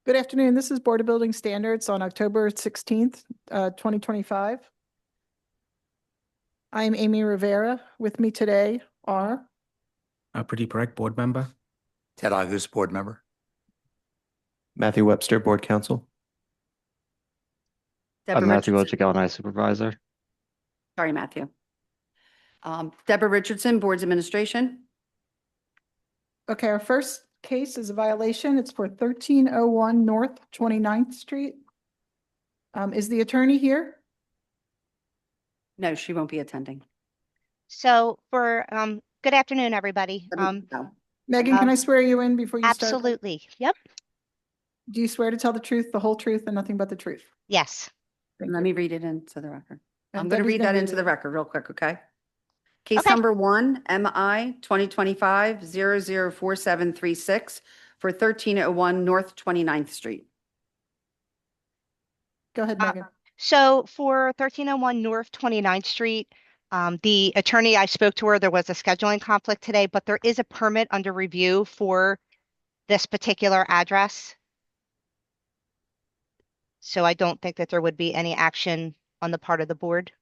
Good afternoon. This is Board of Building Standards on October 16th, 2025. I'm Amy Rivera. With me today are Pradeep Parekh, board member. Ted Agus, board member. Matthew Webster, board counsel. Deborah Matthew Richardson. Wojcik, supervisor. Sorry, Matthew. Deborah Richardson, board's administration. Okay, our first case is a violation. It's for 1301 North 29th Street. Is the attorney here? No, she won't be attending. So for, good afternoon, everybody. No. Megan, can I swear you in before you start? Absolutely. Yep. Do you swear to tell the truth, the whole truth, and nothing but the truth? Yes. Let me read it into the record. And I'm going to Debbie's read that gonna into the record real quick, okay? Case Okay. number 1, MI 2025-004736 for 1301 North 29th Street. Go ahead, Megan. So for 1301 North 29th Street, the attorney, I spoke to her, there was a scheduling conflict today, but there is a permit under review for this particular address. So I don't think that there would be any action on the part of the board.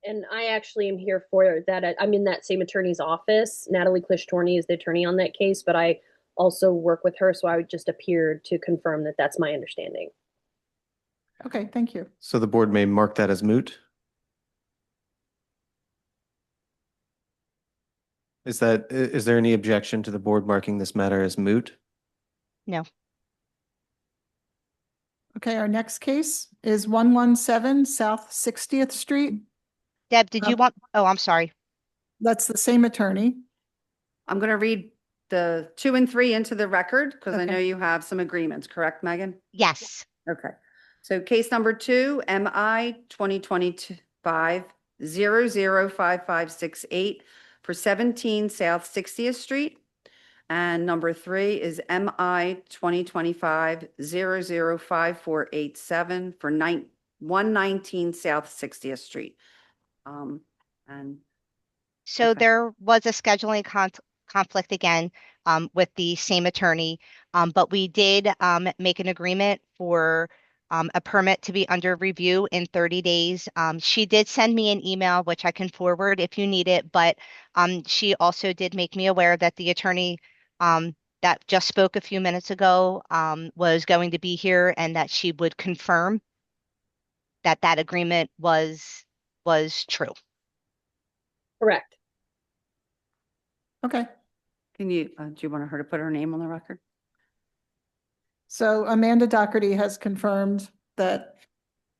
And I actually am here for that. I'm in that same attorney's office. Natalie Clish-Torney is the attorney on that case, but I also work with her. So I would just appear to confirm that that's my understanding. Okay, thank you. So the board may mark that as moot. Is there any objection to the board marking this matter as moot? No. Okay, our next case is 117 South 60th Street. Deb, did you want, oh, I'm sorry. That's the same attorney. I'm going to read the 2 and 3 into the record because I Okay. know you have some agreements, correct, Megan? Yes. Okay. So case number 2, MI 2025-005568 for 17 South 60th Street. And number 3 is MI 2025-005487 for 119 South 60th Street. And So Okay. there was a scheduling conflict again with the same attorney, but we did make an agreement for a permit to be under review in 30 days. She did send me an email, which I can forward if you need it, but she also did make me aware that the attorney that just spoke a few minutes ago was going to be here and that she would confirm that that agreement was true. Correct. Okay, can you, do you want her to put her name on the record? so Amanda Doherty has confirmed that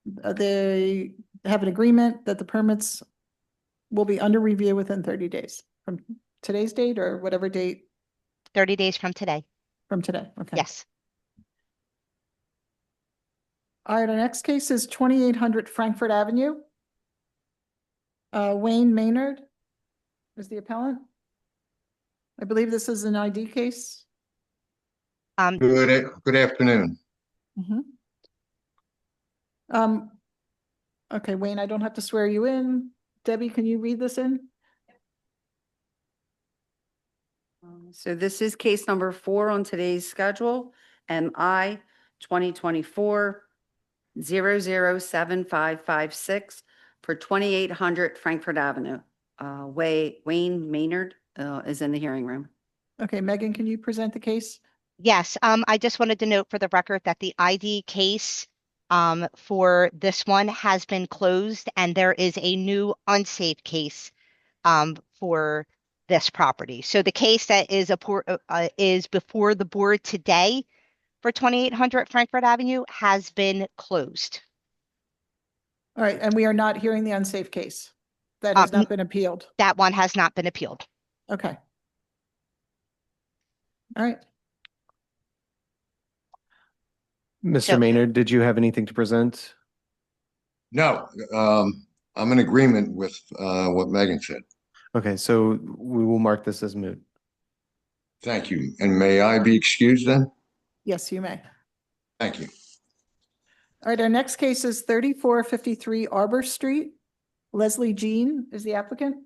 they have an agreement that the permits will be under review within 30 days from today's date or whatever date 30 days from today. from today. Okay. Yes. All right, our next case is 2800 Frankfurt Avenue. Wayne Maynard is the appellant. I believe this is an ID case. Good afternoon. Okay, Wayne, I don't have to swear you in. Debbie, can you read this in? So this is case number 4 on today's schedule, MI 2024-007556 for 2800 Frankfurt Avenue. Wayne Maynard is in the hearing room. Okay, Megan, can you present the case? Yes, I just wanted to note for the record that the ID case for this one has been closed and there is a new unsafe case for this property. So the case that is before the board today for 2800 Frankfurt Avenue has been closed. All right, and we are not hearing the unsafe case. That has not been appealed. That one has not been appealed. Okay. All right. Mr. So- Maynard, did you have anything to present? No, I'm in agreement with what Megan said. Okay, so we will mark this as moot. Thank you. And may I be excused then? Yes, you may. Thank you. All right, our next case is 3453 Arbor Street. Leslie Jean is the applicant.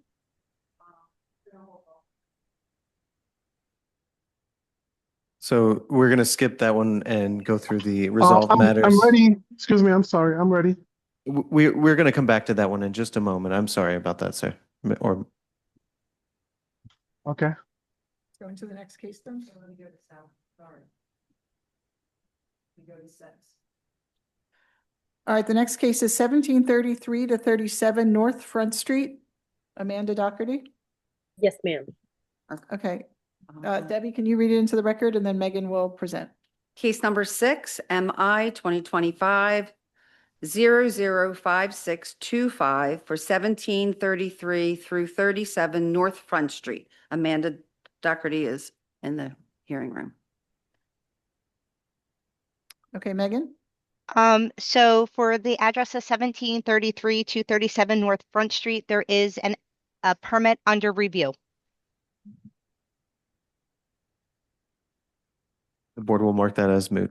So we're going to skip that one and go through the resolved matters. I'm ready. Excuse me, I'm sorry. I'm ready. We're going to come back to that one in just a moment. I'm sorry about that, sir. Or Okay. Going to the next case then? All right, the next case is 1733 to 37 North Front Street. Amanda Doherty. Yes, ma'am. Okay, Debbie, can you read it into the record and then Megan will present? Case number 6, MI 2025-005625 for 1733 through 37 North Front Street. Amanda Doherty is in the hearing room. Okay, Megan? So for the address of 1733 to 37 North Front Street, there is a permit under review. the board will mark that as moot.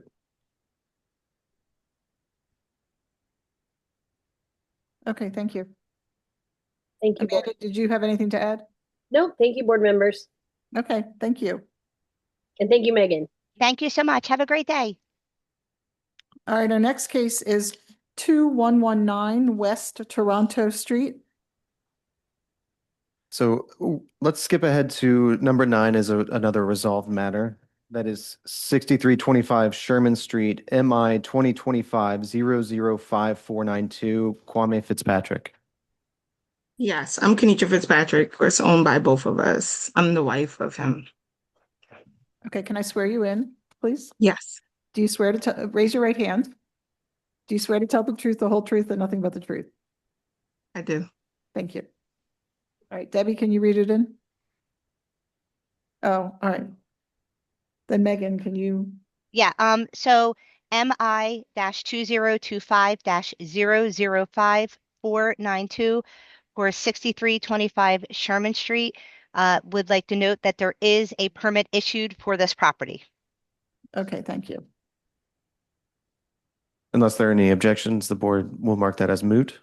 Okay, thank you. Thank you. board- Amanda, did you have anything to add? No, thank you, board members. Okay, thank you. And thank you, Megan. Thank you so much. Have a great day. All right, our next case is 2119 West Toronto Street. So let's skip ahead to number 9 is another resolved matter. That is 6325 Sherman Street, MI 2025-005492, Kwame Fitzpatrick. Yes, I'm Kenitra Fitzpatrick. It's owned by both of us. I'm the wife of him. Okay, can I swear you in, please? Yes, Do you swear to raise your right hand? Do you swear to tell the truth, the whole truth, and nothing but the truth? I do. Thank you. All right, Debbie, can you read it in? Oh, all right. Then Megan, can you? Yeah, so MI -2025-005492 for 6325 Sherman Street. Would like to note that there is a permit issued for this property. Okay, thank you. Unless there are any objections, the board will mark that as moot.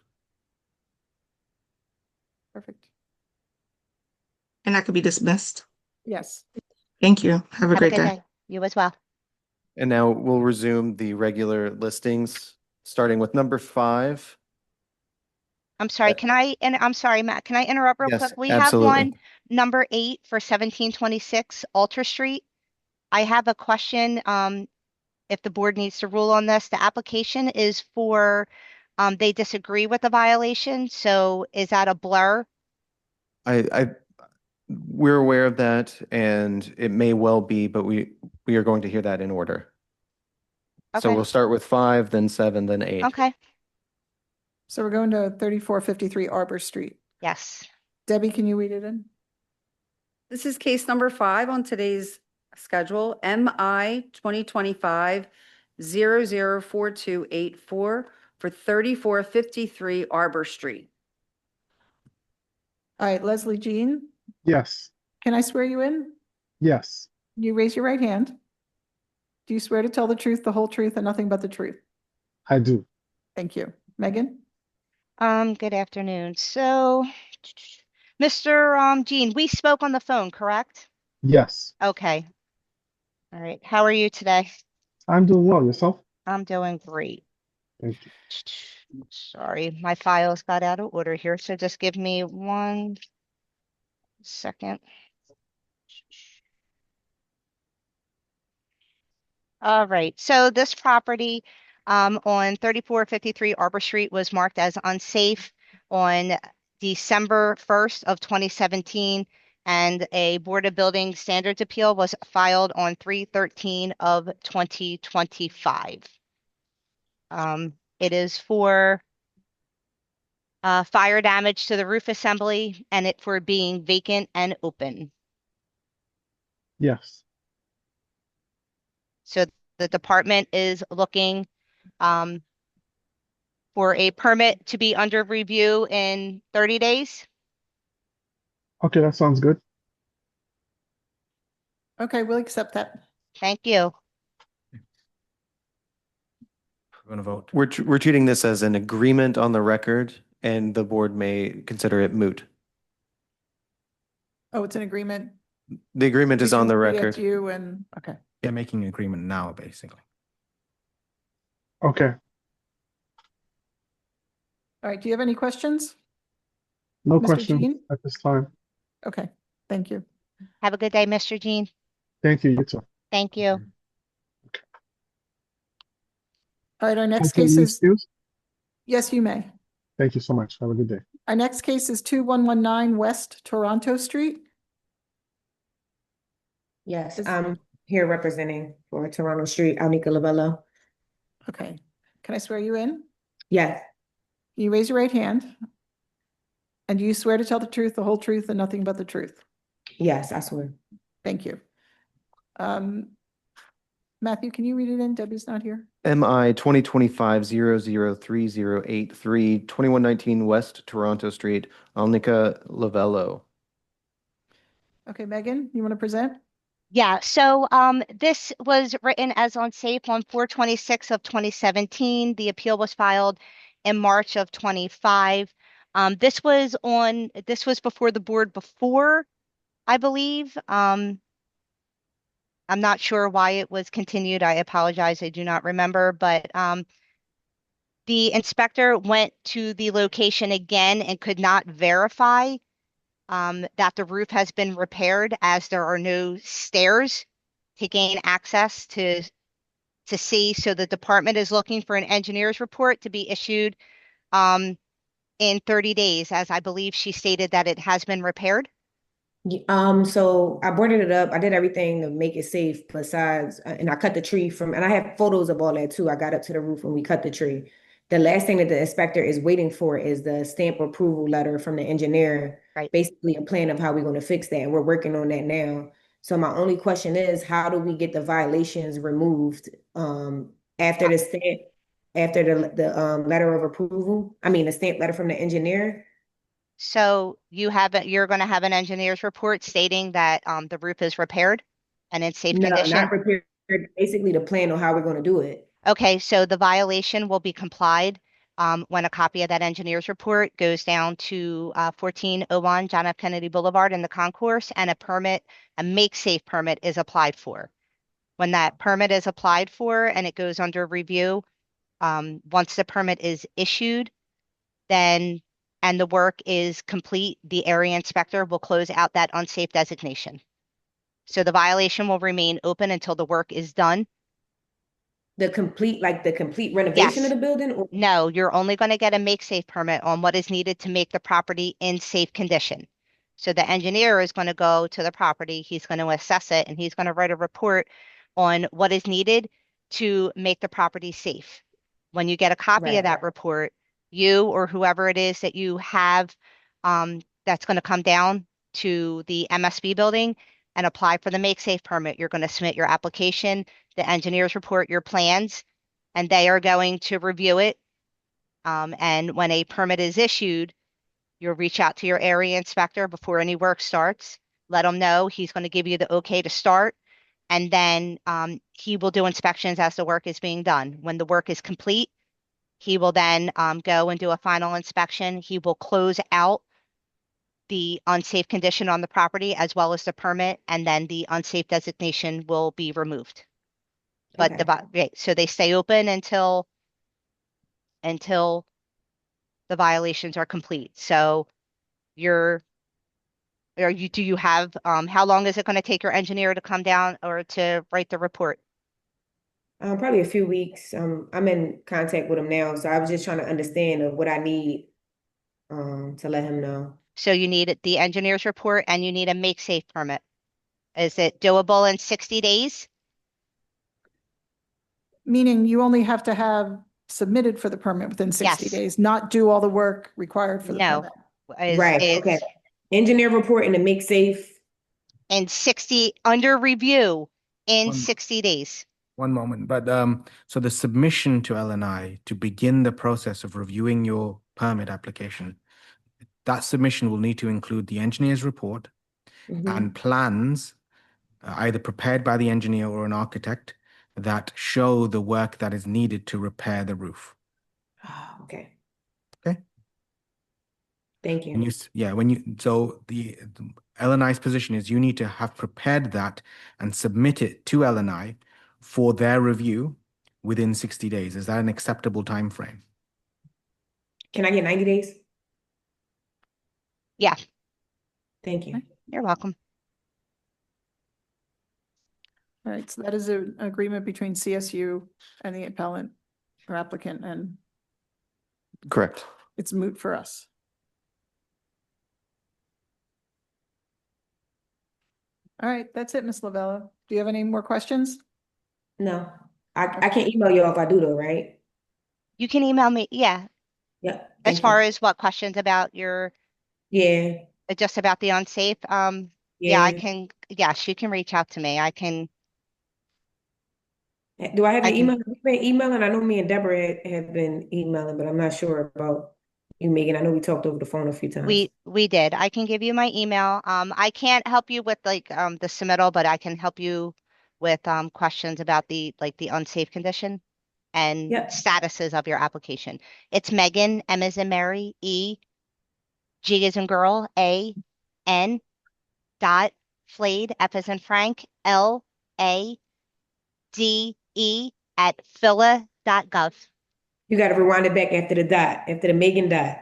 Perfect. And that could be dismissed. Yes. Thank you. Have a Have a great good day. day. You as well. And now we'll resume the regular listings, starting with number 5. I'm sorry, I'm sorry, Matt, can I interrupt real Yes, quick? We have absolutely. one, number 8 for 1726 Alter Street. I have a question, if the board needs to rule on this. The application is for, they disagree with the violation, so is that a blur? We're aware of that, and it may well be, but we are going to hear that in order. So Okay. we'll start with 5, then 7, then 8. Okay, So we're going to 3453 Arbor Street. yes. Debbie, can you read it in? This is case number 5 on today's schedule, MI 2025-004284 for 3453 Arbor Street. All right, Leslie Jean, Yes. can I swear you in? Yes. You raise your right hand. Do you swear to tell the truth, the whole truth, and nothing but the truth? I do. Thank you. Megan? Good afternoon. So, Mr. Jean, we spoke on the phone, correct? Yes. Okay. All right. How are you today? I'm doing well. Yourself? I'm doing great. Thank you. Sorry, my files got out of order here, so just give me 1 second. All right, so this property on 3453 Arbor Street was marked as unsafe on December 1st of 2017, and a Board of Building Standards appeal was filed on 3/13 of 2025. It is for fire damage to the roof assembly and it for being vacant and open. Yes. So the department is looking for a permit to be under review in 30 days. Okay, that sounds good. Okay, we'll accept that. Thank you. We're going to vote. We're treating this as an agreement on the record, and the board may consider it moot. Oh, it's an agreement. The agreement is on the between record. PSU and, okay. Yeah, making an agreement now, basically. Okay, All right, do you have any questions? no Mr. questions Jean? at this time. Okay, thank you. Have a good day, Mr. Jean. Thank you, you too. Thank you. All right, our next Can case you is, excuse? yes, you may. Thank you so much. Have a good day. Our next case is 2119 West Toronto Street. Yes, Is- I'm here representing for Toronto Street, Alnica Lavello. Okay, can I swear you in? Yes, Can you raise your right hand? And do you swear to tell the truth, the whole truth, and nothing but the truth? yes, I swear. Thank you. Matthew, can you read it in? Debbie's not here. MI 2025-003083, 2119 West Toronto Street, Alnica Lavello. Okay, Megan, you want to present? Yeah, so this was written as unsafe on 4/26 of 2017. The appeal was filed in March of 25. This was before the board before, I believe. I'm not sure why it was continued. I apologize. I do not remember, but the inspector went to the location again and could not verify that the roof has been repaired, as there are no stairs to gain access to see. So the department is looking for an engineer's report to be issued in 30 days, as I believe she stated that it has been repaired. So I boarded it up. I did everything to make it safe besides, and I cut the tree and I have photos of all that too. I got up to the roof and we cut the tree. The last thing that the inspector is waiting for is the stamp approval letter from the engineer, Right. basically a plan of how we're going to fix that. And we're working on that now. So my only question is, how do we get the violations removed after the stamp, after the letter of approval? I mean, the stamp letter from the engineer. So you're going to have an engineer's report stating that the roof is repaired and in safe No, condition. not prepared. Basically, the plan on how we're going to do it. Okay, so the violation will be complied when a copy of that engineer's report goes down to 1401 John F. Kennedy Boulevard in the concourse, and a make safe permit is applied for. When that permit is applied for and it goes under review, once the permit is issued, then and the work is complete, the area inspector will close out that unsafe designation. So the violation will remain open until the work is done. The complete renovation Yes. of the building? Or No, you're only going to get a make safe permit on what is needed to make the property in safe condition. So the engineer is going to go to the property, he's going to assess it, and he's going to write a report on what is needed to make the property safe. When you get a copy of that report, you or whoever it is that you have that's going to come down to the MSB building and apply for the make safe permit. You're going to submit your application, the engineer's report, your plans, and they are going to review it. And when a permit is issued, you'll reach out to your area inspector before any work starts. Let him know he's going to give you the okay to start. And then he will do inspections as the work is being done. When the work is complete, he will then go and do a final inspection. He will close out the unsafe condition on the property as well as the permit, and then the unsafe designation will be removed. But so they stay open until the violations are complete. So do you have how long is it going to take your engineer to come down or to write the report? probably a few weeks. I'm in contact with him now, so I was just trying to understand of what I need to let him know. So you need the engineer's report and you need a make safe permit. Is it doable in 60 days? Meaning you only have to have submitted for the permit within 60 Yes. days, not do all the work required for the No. permit. Okay. Engineer report and the make safe. In 60, under review in 60 days. One moment, but so the submission to LNI to begin the process of reviewing your permit application, that submission will need to include the engineer's report and plans, either prepared by the engineer or an architect, that show the work that is needed to repair the roof. Okay. Okay. Thank When you. yeah, so the LNI's position is you need to have prepared that and submit it to LNI for their review within 60 days. Is that an acceptable time frame? Can I get 90 days? Yeah, Thank you. you're welcome. All right, so that is an agreement between CSU and the appellant or applicant, and Correct. it's moot for us. All right, that's it, Ms. Lavella. Do you have any more questions? No, I can email you if I do though, right? You can email me, yeah, Yeah, as thank far you. as what questions about your, Yeah, just about the unsafe, yeah, I yeah. can, yes, you can reach out to me. I can, Do I have I your can, email? We've been emailing. I know me and Deborah have been emailing, but I'm not sure about you, Megan. I know we talked over the phone a few times. we did. I can give you my email. I can't help you with like, the submittal, but I can help you with, questions about the, like the unsafe condition and Yeah, statuses of your application. It's Megan, M as in Mary, E, G as in girl, A, N, dot, Flade, F as in Frank, L, A, D, E, at phila.gov. you got to rewind it back after the dot, after the Megan dot.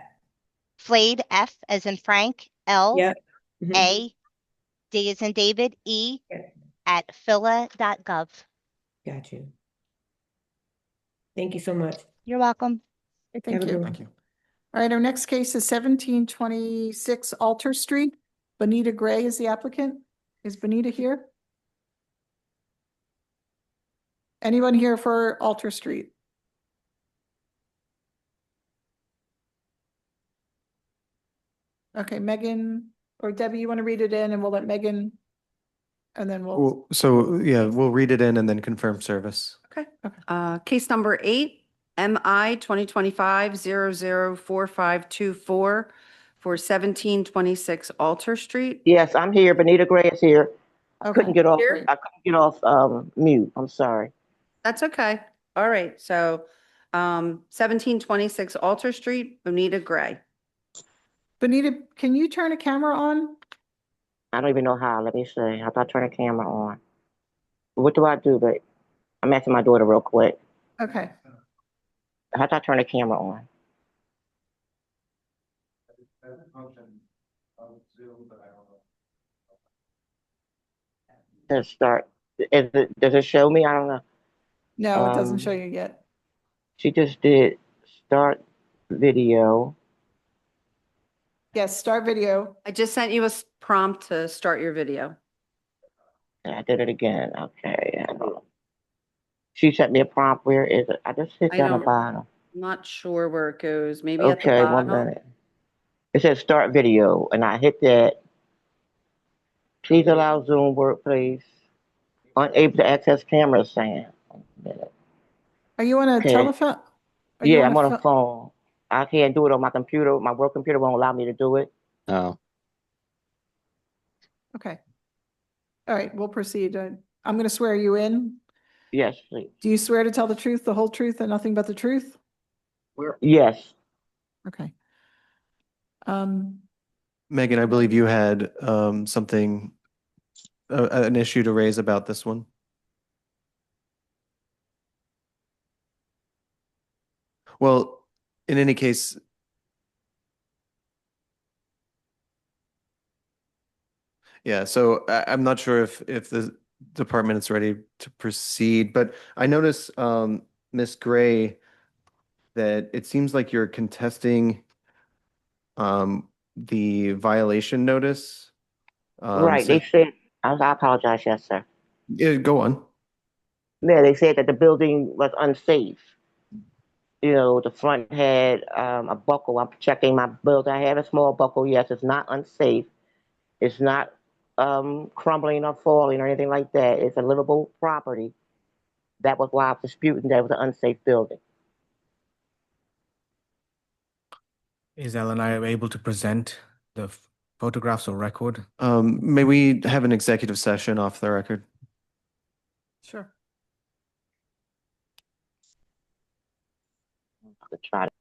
Flade, F as in Frank, L, Yeah. Mhm. A, D as in David, E, Yeah. at phila.gov. Got you. Thank you so much. You're welcome. Okay, Have thank a you. good Thank one. you. All right, our next case is 1726 Alter Street. Bonita Gray is the applicant. Is Bonita here? Anyone here for Alter Street? Okay, Megan or Debbie, you want to read it in and we'll let Megan, and then we'll, So yeah, we'll read it in and then confirm service. okay, okay. Case number 8, MI 2025-004524 for 1726 Alter Street. Yes, I'm here. Bonita Gray is here. I Okay. couldn't get off. Here? I couldn't get off mute. I'm sorry. That's okay. All right, so 1726 Alter Street, Bonita Gray. Bonita, can you turn a camera on? I don't even know how. Let me see. How do I turn the camera on? What do I do? But I'm asking my daughter real quick. Okay. How do I turn the camera on? Let's start. Does it show me? I don't know. No, it doesn't show you yet. She just did start video. Yes, start video. I just sent you a prompt to start your video. And I did it again. Okay. She sent me a prompt. Where is it? I just hit I down the don't- bottom. I'm not sure where it goes. Maybe at the Okay, 1 bottom. minute. It says start video, and I hit that. Please allow Zoom workplace. Unable to access camera saying. Are you on a Okay. telephone? Are you Yeah, I'm on pho- a phone. I can't do it on my computer. My work computer won't allow me to do it. Oh, Okay. All right, we'll proceed. I'm going to swear you in. Yes, please. Do you swear to tell the truth, the whole truth, and nothing but the truth? Yes. Okay. Megan, I believe you had something, an issue to raise about this one. Well, in any case, yeah, so I'm not sure if the department is ready to proceed, but I notice, Ms. Gray, that it seems like you're contesting the violation notice. Right. So- They said, I apologize. Yes, sir. Yeah, go on. Yeah, they said that the building was unsafe. You know, the front had a buckle. I'm checking my building. I have a small buckle. Yes, it's not unsafe. It's not crumbling or falling or anything like that. It's a livable property. That was why I was disputing that it was an unsafe building. Is LNI able to present the photographs or record? May we have an executive session off the record? Sure. I could try to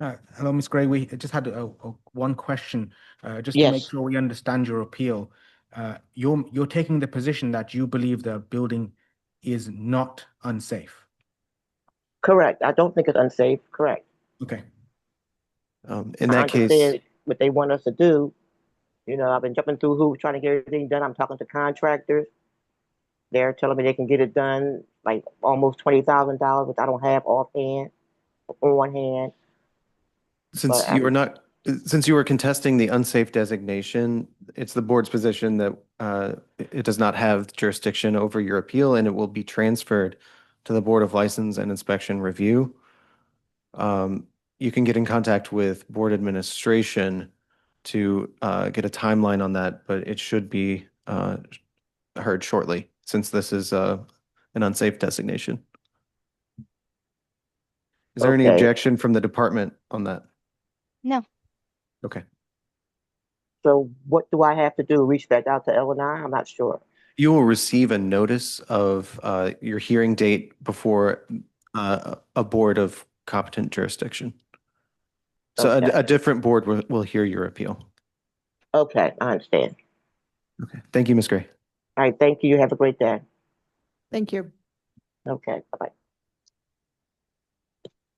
Hello, Ms. Gray. We just had one question, just to make Yes, sure we understand your appeal. You're taking the position that you believe the building is not unsafe. correct. I don't think it's unsafe. Correct. Okay. In I that case, understand what they want us to do. You know, I've been jumping through hoops trying to get everything done. I'm talking to contractors. They're telling me they can get it done like almost $20,000, which I don't have offhand, on hand. since But you are not, since you are contesting the unsafe designation, it's the board's position that it does not have jurisdiction over your appeal and it will be transferred to the Board of License and Inspection Review. You can get in contact with board administration to get a timeline on that, but it should be heard shortly since this is an unsafe designation. Is there any Okay. objection from the department on that? No. Okay. So what do I have to do? Reach back out to L&I? I'm not sure. You will receive a notice of your hearing date before a board of competent jurisdiction. So Okay. a different board will hear your appeal. Okay, I understand. Okay. Thank you, Ms. Gray. All right, thank you. Have a great day. Thank you. Okay, bye-bye.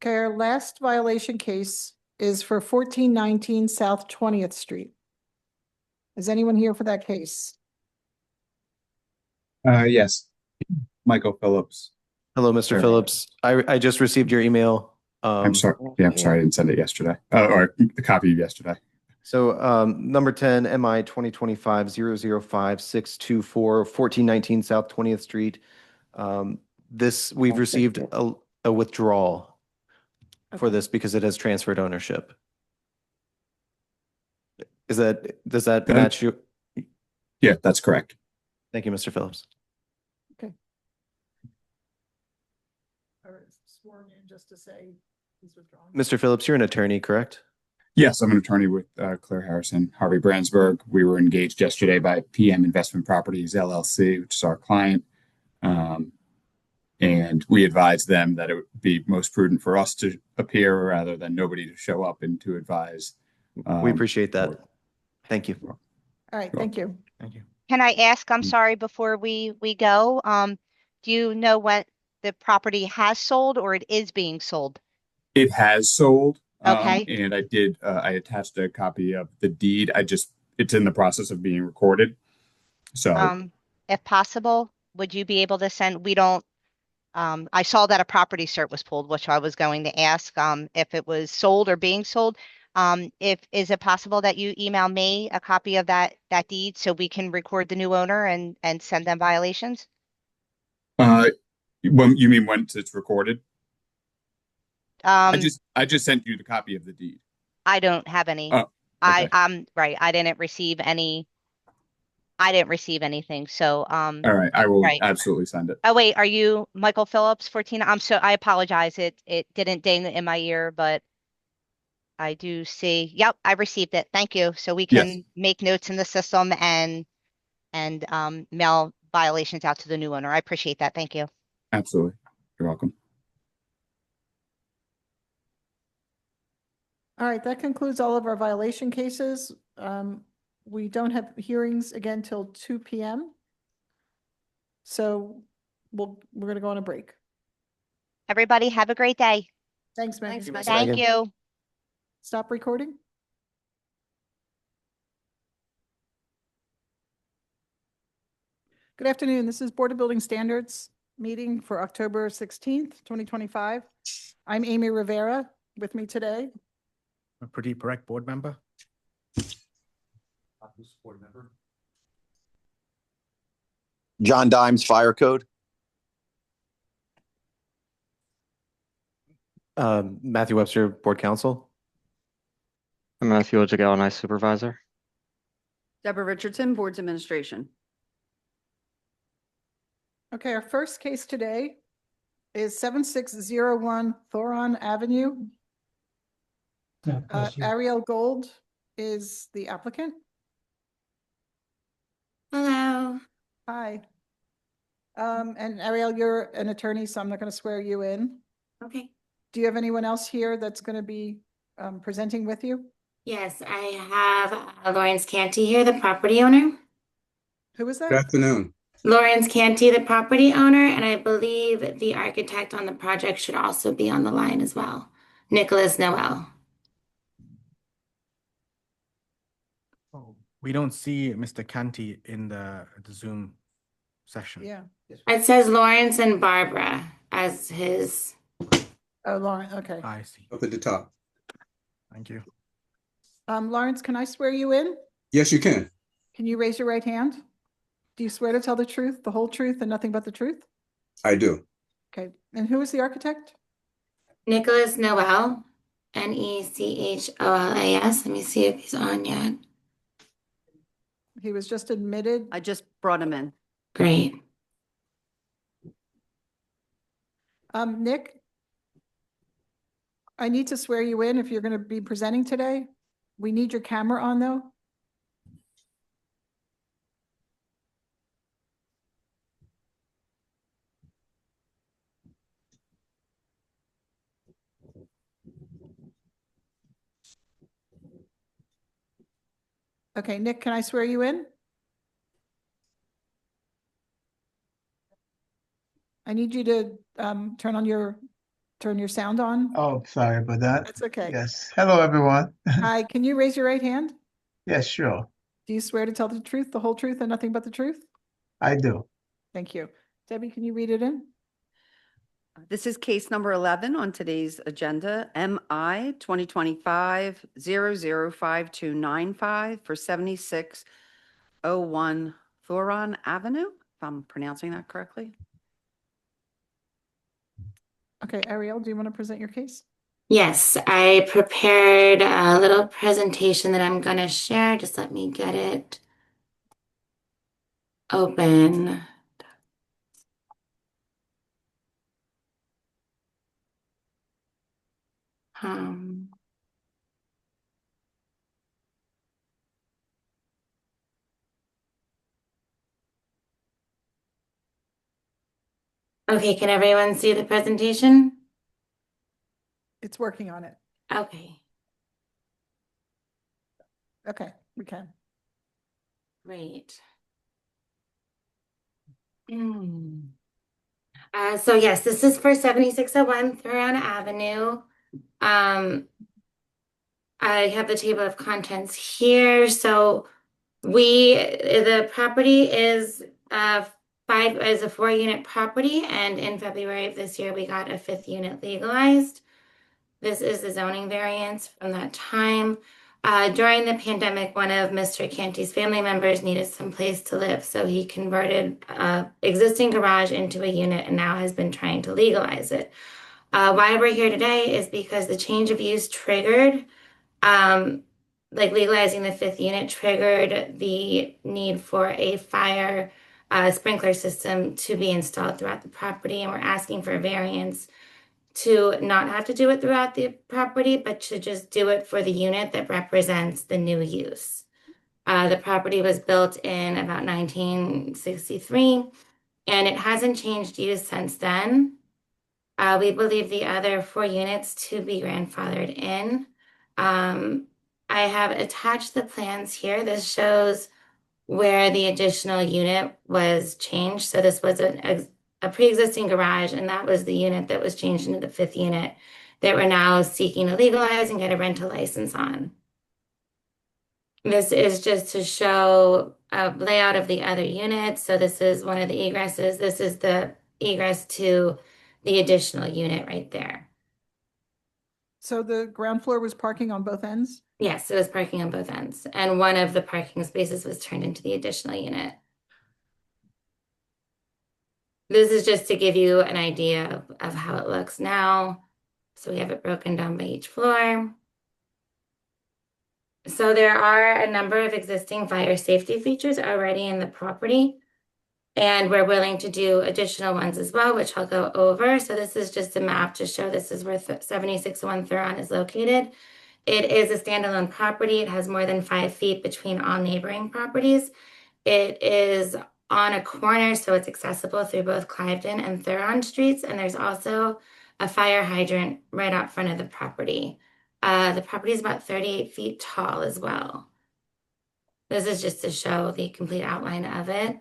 Okay, our last violation case is for 1419 South 20th Street. Is anyone here for that case? Yes, Michael Phillips. Hello, Mr. Sure. Phillips. I just received your email. I'm sorry. Yeah, I'm sorry I didn't send it yesterday. Or the copy yesterday. So number 10, MI 2025-005-624, 1419 South 20th Street. We've received a withdrawal for this because it has transferred ownership. Does that match you? Yeah, that's correct. Thank you, Mr. Phillips. Okay. Or sworn in just to say he's withdrawn. Mr. Phillips, you're an attorney, correct? Yes, I'm an attorney with Claire Harrison, Harvey Brandsburg. We were engaged yesterday by PM Investment Properties LLC, which is our client. And we advised them that it would be most prudent for us to appear rather than nobody to show up and to advise. We appreciate that. Thank you. All right, thank you. Thank you. Can I ask, I'm sorry, before we go, do you know when the property has sold or it is being sold? It has sold. Okay. And I attached a copy of the deed. It's in the process of being recorded. So If possible, would you be able to send, I saw that a property cert was pulled, which I was going to ask, if it was sold or being sold. Is it possible that you email me a copy of that deed so we can record the new owner and send them violations? you mean when it's recorded? Um, I just sent you the copy of the deed. I don't have any. Oh, okay. Right. I didn't receive anything. So, All right. I will right. absolutely send it. Oh, wait, are you Michael Phillips, 14? I apologize. It didn't ding in my ear, but I do see. Yep, I received it. Thank you. So we can make notes in the system and mail violations out to the new owner. I appreciate that. Thank you. Absolutely. You're welcome. All right, that concludes all of our violation cases. We don't have hearings again till 2 p.m. So we're going to go on a break. Everybody have a great day. Thanks, Megan. Thanks, Thank you. Stop recording. Good afternoon. This is Board of Building Standards meeting for October 16th, 2025. I'm Amy Rivera. With me today, Pradeep Parekh, board member. Board member. John Dimes, Fire Code. Matthew Webster, board counsel. I'm Matthew Ojigal, and I supervisor. Deborah Richardson, Boards Administration. okay, our first case today is 7601 Thoron Avenue. Ariel Gold is the applicant. Hello. Hi. And Ariel, you're an attorney, so I'm not going to swear you in. Okay. Do you have anyone else here that's going to be presenting with you? Yes, I have Lawrence Canty here, the property owner. Who is Good that? afternoon. Lawrence Canty, the property owner, and I believe the architect on the project should also be on the line as well. Nicholas Noel. We don't see Mr. Canty in the Zoom session. Yeah. It says Lawrence and Barbara as his. Oh, Lauren, okay. I see. Up at the top. Thank you. Lawrence, can I swear you in? Yes, you can. Can you raise your right hand? Do you swear to tell the truth, the whole truth, and nothing but the truth? I do. Okay. And who is the architect? Nicholas Noel, Necholas. Let me see if he's on yet. He was just admitted. I just brought him in. Great. Nick, I need to swear you in if you're going to be presenting today. We need your camera on though. Okay, Nick, can I swear you in? I need you to turn your sound on. Oh, sorry about that. That's okay. Yes. Hello, everyone. Hi, can you raise your right hand? Yes, sure. Do you swear to tell the truth, the whole truth, and nothing but the truth? I do. Thank you. Debbie, can you read it in? This is case number 11 on today's agenda, MI 2025-005295 for 7601 Thoron Avenue, if I'm pronouncing that correctly. Okay, Ariel, do you want to present your case? Yes, I prepared a little presentation that I'm going to share. Just let me get it open. Okay, can everyone see the presentation? It's working on it. Okay, Okay, we can. great. So yes, this is for 7601 Thoron Avenue. I have the table of contents here. So the property is a 4-unit property, and in February of this year, we got a 5th unit legalized. This is the zoning variance from that time. During the pandemic, one of Mr. Canty's family members needed some place to live, so he converted existing garage into a unit and now has been trying to legalize it. Why we're here today is because the change of use triggered, legalizing the 5th unit triggered the need for a fire sprinkler system to be installed throughout the property, and we're asking for a variance to not have to do it throughout the property, but to just do it for the unit that represents the new use. The property was built in about 1963, and it hasn't changed use since then. We believe the other 4 units to be grandfathered in. I have attached the plans here. This shows where the additional unit was changed. So this was a pre-existing garage, and that was the unit that was changed into the 5th unit that we're now seeking to legalize and get a rental license on. This is just to show a layout of the other units. So this is one of the egresses. This is the egress to the additional unit right there. So the ground floor was parking on both ends? Yes, it was parking on both ends, and one of the parking spaces was turned into the additional unit. This is just to give you an idea of how it looks now. So we have it broken down by each floor. So there are a number of existing fire safety features already in the property, and we're willing to do additional ones as well, which I'll go over. So this is just a map to show this is where 7601 Thoron is located. It is a standalone property. It has more than 5 feet between all neighboring properties. It is on a corner, so it's accessible through both Cliveden and Thoron streets. And there's also a fire hydrant right out front of the property. The property is about 38 feet tall as well. This is just to show the complete outline of it.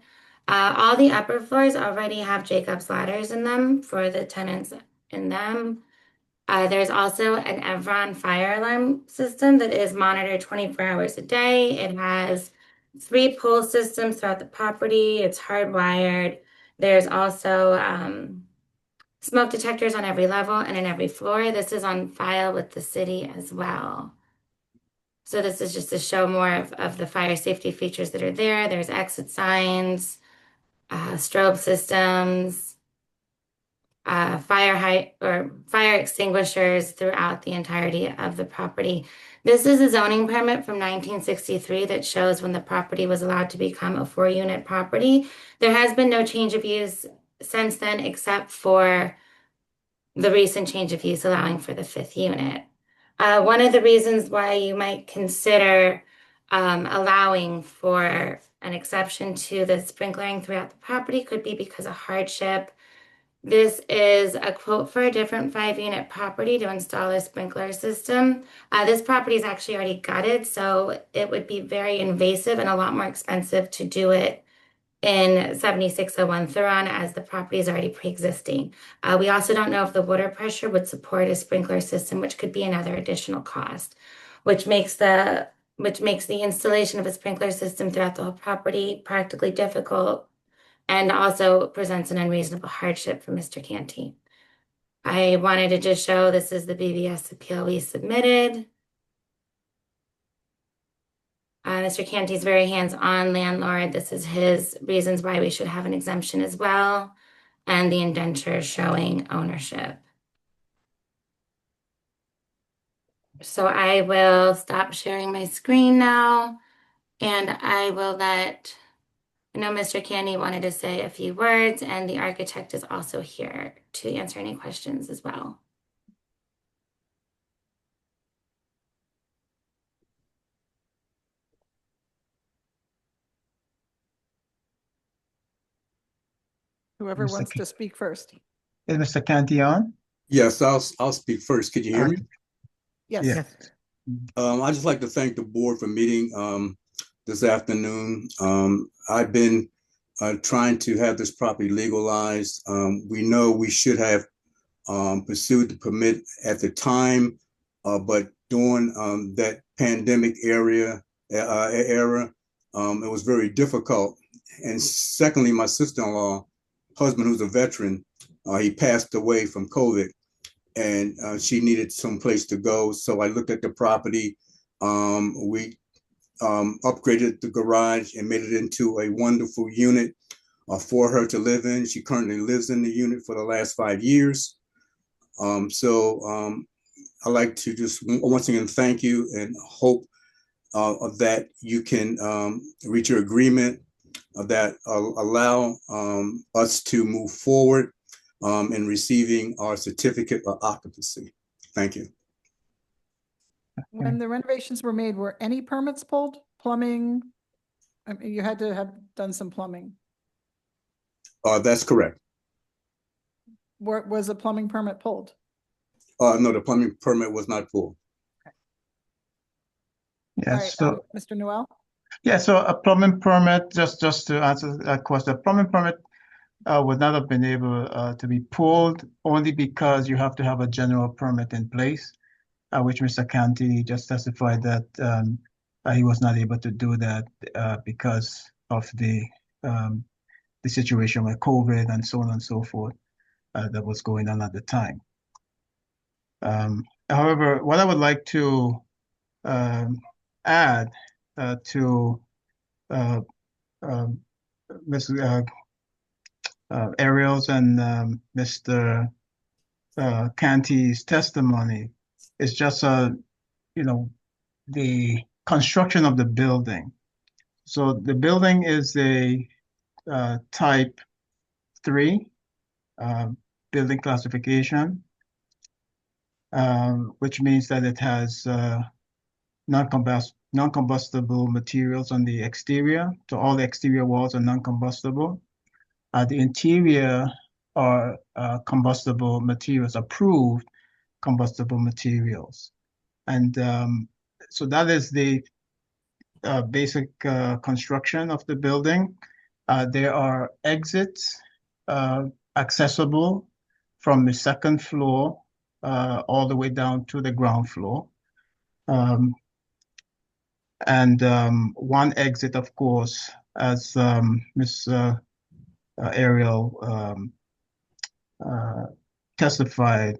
All the upper floors already have Jacob's ladders in them for the tenants in them. There's also an Evron fire alarm system that is monitored 24 hours a day. It has 3 pull systems throughout the property. It's hardwired. There's also smoke detectors on every level and in every floor. This is on file with the city as well. So this is just to show more of the fire safety features that are there. There's exit signs, strobe systems, fire extinguishers throughout the entirety of the property. This is a zoning permit from 1963 that shows when the property was allowed to become a 4-unit property. There has been no change of use since then, except for the recent change of use allowing for the 5th unit. One of the reasons why you might consider allowing for an exception to the sprinklering throughout the property could be because of hardship. This is a quote for a different 5-unit property to install a sprinkler system. This property is actually already gutted, so it would be very invasive and a lot more expensive to do it in 7601 Thuron as the property is already pre-existing. We also don't know if the water pressure would support a sprinkler system, which could be another additional cost, which makes the installation of a sprinkler system throughout the whole property practically difficult and also presents an unreasonable hardship for Mr. Canty. I wanted to just show this is the BVS appeal we submitted. Mr. Canty's very hands-on landlord. This is his reasons why we should have an exemption as well, and the indenture showing ownership. So I will stop sharing my screen now, and I will let, I know Mr. Canty wanted to say a few words, and the architect is also here to answer any questions as well. Whoever Mr. wants Ca- to speak first. Is Mr. Canty on? Yes, I'll speak first. Could you hear me? Yes. Yeah. I'd just like to thank the board for meeting this afternoon. I've been trying to have this property legalized. We know we should have pursued the permit at the time, but during that pandemic era, it was very difficult. And secondly, my sister-in-law, husband who's a veteran, he passed away from COVID, and she needed some place to go. So I looked at the property. We upgraded the garage and made it into a wonderful unit for her to live in. She currently lives in the unit for the last 5 years. I'd like to just once again thank you and hope that you can reach your agreement that allow us to move forward in receiving our certificate of occupancy. Thank you. When the renovations were made, were any permits pulled? Plumbing? I mean, you had to have done some plumbing. That's correct. Was a plumbing permit pulled? No, the plumbing permit was not pulled. Yeah, All right, so Mr. Noel? yeah, so a plumbing permit, just to answer that question, a plumbing permit would not have been able to be pulled only because you have to have a general permit in place, which Mr. Canty just testified that he was not able to do that because of the situation with COVID and so on and so forth that was going on at the time. However, what I would like to add to Ms. Ariel's and Mr. Canty's testimony is just the construction of the building. So the building is a type 3 building classification, which means that it has non-combustible materials on the exterior. So all the exterior walls are non-combustible. The interior are combustible materials, approved combustible materials. And so that is the basic construction of the building. There are exits accessible from the second floor all the way down to the ground floor. And one exit, of course, as Ms. Ariel testified,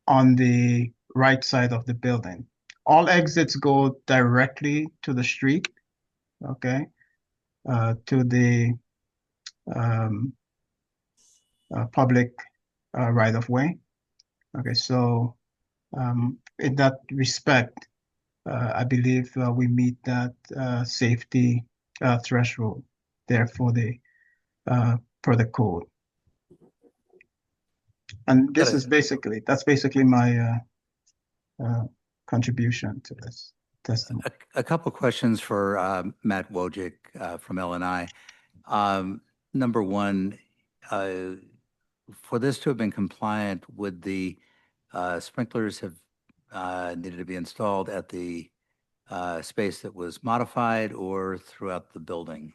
on the right side of the building. All exits go directly to the street, okay, to the public right of way. Okay, so in that respect, I believe we meet that safety threshold there for the per the code. And this is that's basically my contribution to this testimony. A couple questions for Matt Wojcik from LNI. Number one, for this to have been compliant, would the sprinklers have needed to be installed at the space that was modified or throughout the building?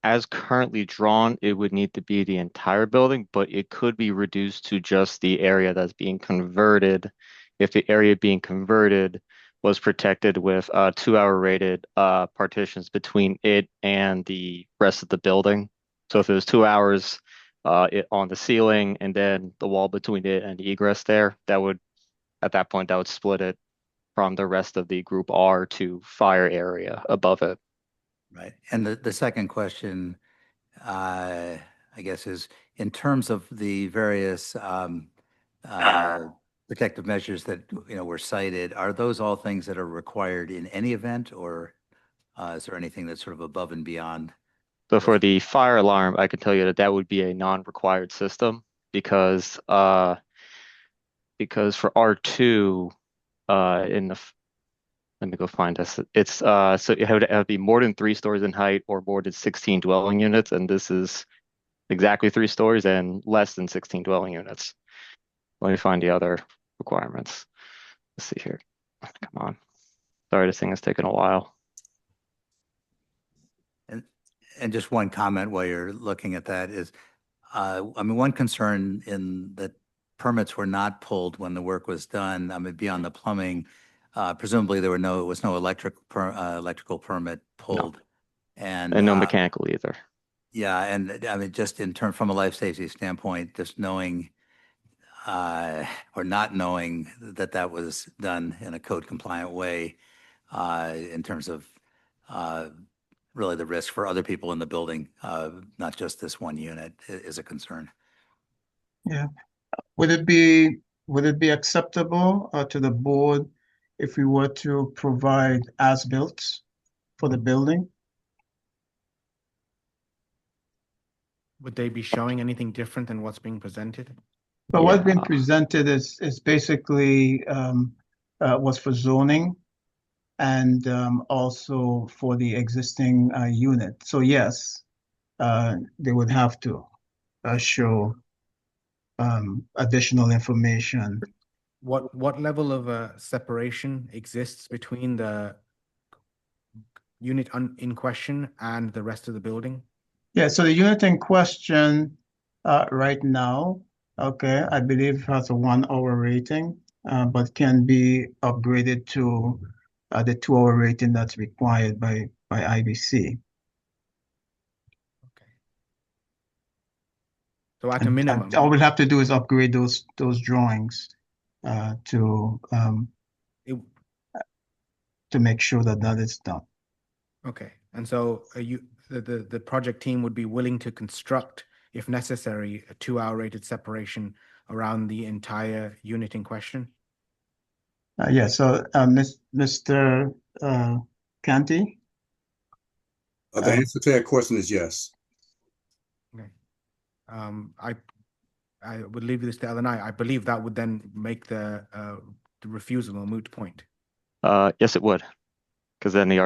As currently drawn, it would need to be the entire building, but it could be reduced to just the area that's being converted. If the area being converted was protected with 2-hour rated partitions between it and the rest of the building. So if it was 2 hours on the ceiling and then the wall between it and the egress there, at that point, that would split it from the rest of the group R to fire area above it. Right. And the second question, I guess, is in terms of the various protective measures that were cited, are those all things that are required in any event, or is there anything that's sort of above and beyond? So for the fire alarm, I can tell you that would be a non-required system because for R2 let me go find this. It's so it would have to be more than 3 stories in height or more than 16 dwelling units, and this is exactly 3 stories and less than 16 dwelling units. Let me find the other requirements. Let's see here. Come on. Sorry, this thing has taken a while. And just one comment while you're looking at that is, I mean, one concern in that permits were not pulled when the work was done. I mean, beyond the plumbing, presumably there was no electrical permit pulled, and no mechanical either. Yeah, and I mean, just from a life safety standpoint, just knowing or not knowing that was done in a code compliant way, in terms of really the risk for other people in the building, not just this one unit, is a concern. Yeah. Would it be acceptable to the board if we were to provide as-built for the building? Would they be showing anything different than what's being presented? But what's been presented is basically was for zoning and also for the existing unit. So yes, they would have to show additional information. What level of separation exists between the unit in question and the rest of the building? Yeah, so the unit in question right now, okay, I believe has a 1-hour rating, but can be upgraded to the 2-hour rating that's required by IBC. So at a minimum, all we'll have to do is upgrade those drawings to make sure that is done. Okay, and so the project team would be willing to construct, if necessary, a 2-hour rated separation around the entire unit in question? Yeah, so Mr. Canty? The answer to that question is yes. Okay. I would leave this to LNI. I believe that would then make the refusal a moot point. Yes, it would. Because then the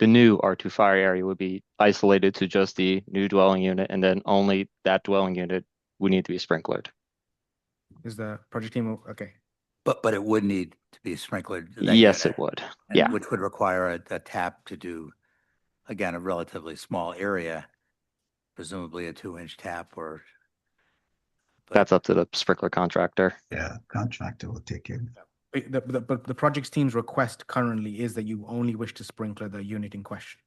new R2 fire area would be isolated to just the new dwelling unit, and then only that dwelling unit would need to be sprinklered. Is the project team okay? But it would need to be sprinklered. that Yes, unit, it would. and Yeah. which would require a tap to do, again, a relatively small area, presumably a 2-inch tap or. That's up to the sprinkler contractor. Yeah, contractor will take care of it. But the project's team's request currently is that you only wish to sprinkler the unit in question.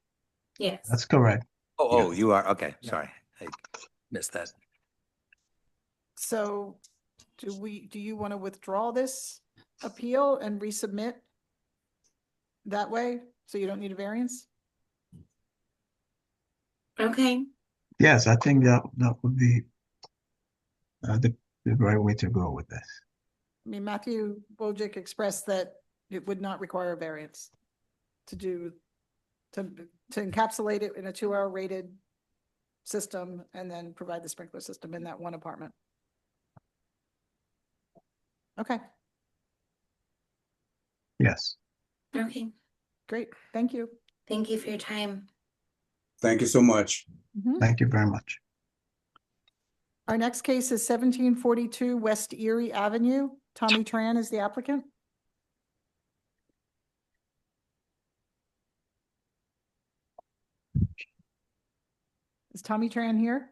Yes. That's correct. Oh, you are, okay, sorry. I missed that. So do you want to withdraw this appeal and resubmit that way? So you don't need a variance? Okay. Yes, I think that would be the right way to go with this. I mean, Matthew Wojcik expressed that it would not require a variance to encapsulate it in a 2-hour rated system and then provide the sprinkler system in that one apartment. Okay, Yes. Okay. great. Thank you. Thank you for your time. Thank you so much. Thank you very much. Our next case is 1742 West Erie Avenue. Tommy Tran is the applicant. Is Tommy Tran here?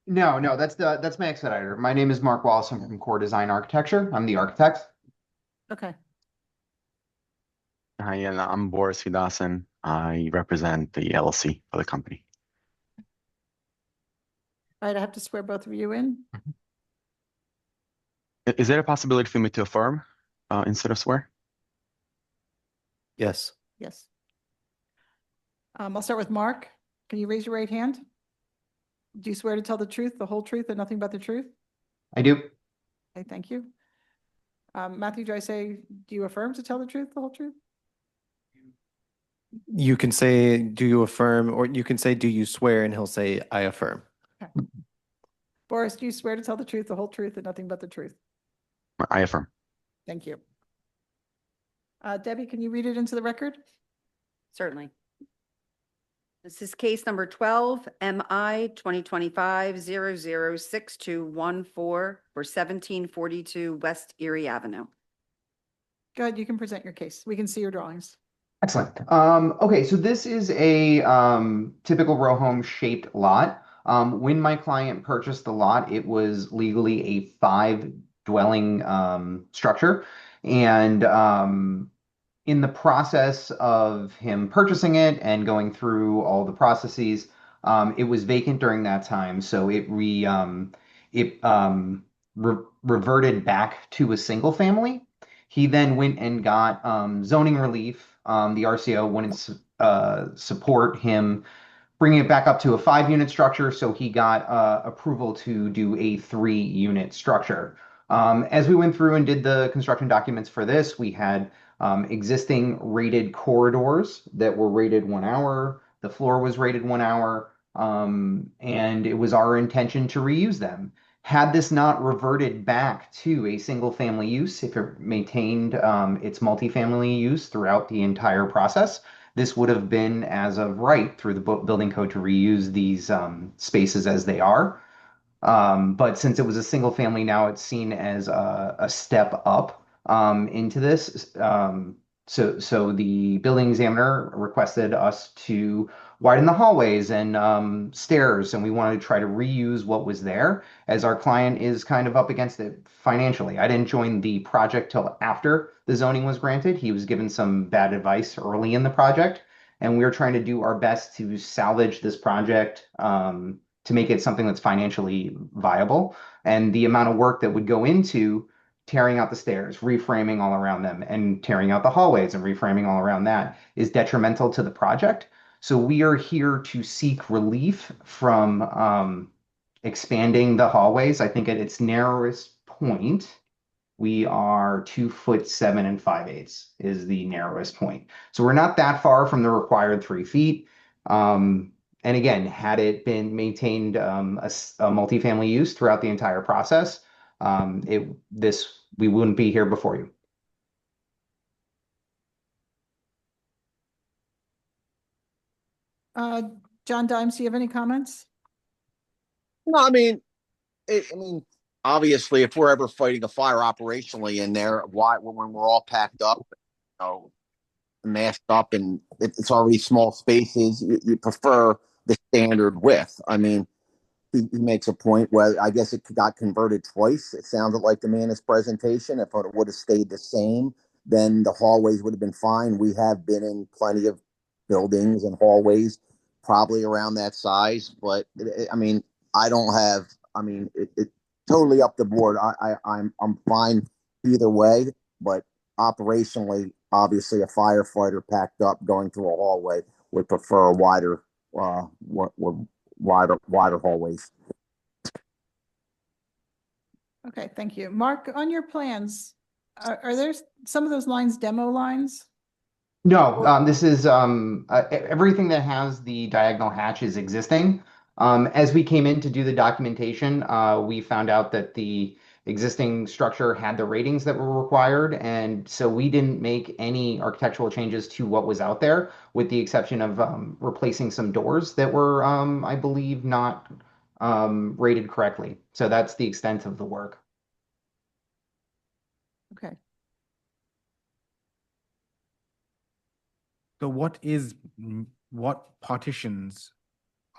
No, that's my expediter. My name is Mark Wallace. I'm from Core Design Architecture. I'm the architect. Okay. Hi, and I'm Boris Vidasan. I represent the LLC for the company. All right, I have to swear both of you in. Is there a possibility for me to affirm instead of swear? Yes. Yes. I'll start with Mark. Can you raise your right hand? Do you swear to tell the truth, the whole truth, and nothing but the truth? I do. Okay, thank you. Matthew, do I say, do you affirm to tell the truth, the whole truth? You can say, do you affirm, or you can say, do you swear, and he'll say, I affirm. Okay. Boris, do you swear to tell the truth, the whole truth, and nothing but the truth? I affirm. Thank you. Debbie, can you read it into the record? Certainly. This is case number 12, MI 2025-006214 for 1742 West Erie Avenue. Go ahead, you can present your case. We can see your drawings. Excellent. Okay, so this is a typical row home shaped lot. When my client purchased the lot, it was legally a 5-dwelling structure. And in the process of him purchasing it and going through all the processes, it was vacant during that time. So it reverted back to a single family. He then went and got zoning relief. The RCO wouldn't support him bringing it back up to a 5-unit structure, so he got approval to do a 3-unit structure. As we went through and did the construction documents for this, we had existing rated corridors that were rated 1 hour. The floor was rated 1 hour, and it was our intention to reuse them. Had this not reverted back to a single family use, if it maintained its multifamily use throughout the entire process, this would have been as of right through the building code to reuse these spaces as they are. But since it was a single family, now it's seen as a step up into this. So the building examiner requested us to widen the hallways and stairs, and we wanted to try to reuse what was there, as our client is kind of up against it financially. I didn't join the project till after the zoning was granted. He was given some bad advice early in the project, and we were trying to do our best to salvage this project to make it something that's financially viable. And the amount of work that would go into tearing out the stairs, reframing all around them, and tearing out the hallways and reframing all around that is detrimental to the project. So we are here to seek relief from expanding the hallways. I think at its narrowest point, we are 2'7" 5/8" is the narrowest point. So we're not that far from the required 3 feet. And again, had it been maintained a multifamily use throughout the entire process, we wouldn't be here before you. John Dimes, do you have any comments? No, I mean, obviously, if we're ever fighting a fire operationally in there, why, when we're all packed up, you know, masked up and it's already small spaces, you prefer the standard width. I mean, he makes a point where I guess it got converted twice. It sounded like the man, his presentation. If it would have stayed the same, then the hallways would have been fine. We have been in plenty of buildings and hallways probably around that size, but I mean, I don't have, I mean, it totally up the board. I'm fine either way, but operationally, obviously a firefighter packed up going through a hallway would prefer a wider hallways. Okay, thank you. Mark, on your plans, are there some of those lines demo lines? No, this is everything that has the diagonal hatch is existing. As we came in to do the documentation, we found out that the existing structure had the ratings that were required, and so we didn't make any architectural changes to what was out there, with the exception of replacing some doors that were, I believe, not rated correctly. So that's the extent of the work. Okay. So what partitions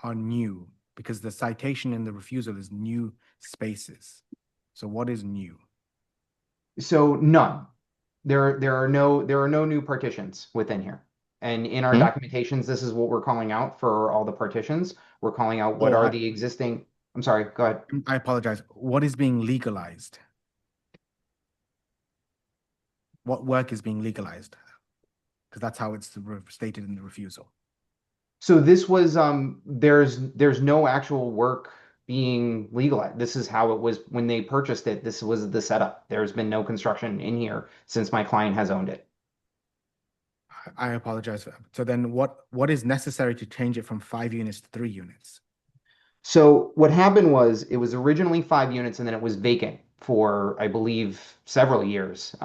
are new? Because the citation in the refusal is new spaces. So what is new? So none. There are no new partitions within here. And in our documentations, this is what we're calling out for all the partitions. We're calling out what are the existing. I'm sorry, go ahead. I apologize. What is being legalized? What work is being legalized? Because that's how it's stated in the refusal. So this was there's no actual work being legalized. This is how it was when they purchased it. This was the setup. There's been no construction in here since my client has owned it. I apologize for that. So then what is necessary to change it from 5 units to 3 units? So what happened was it was originally 5 units and then it was vacant for, I believe, several years.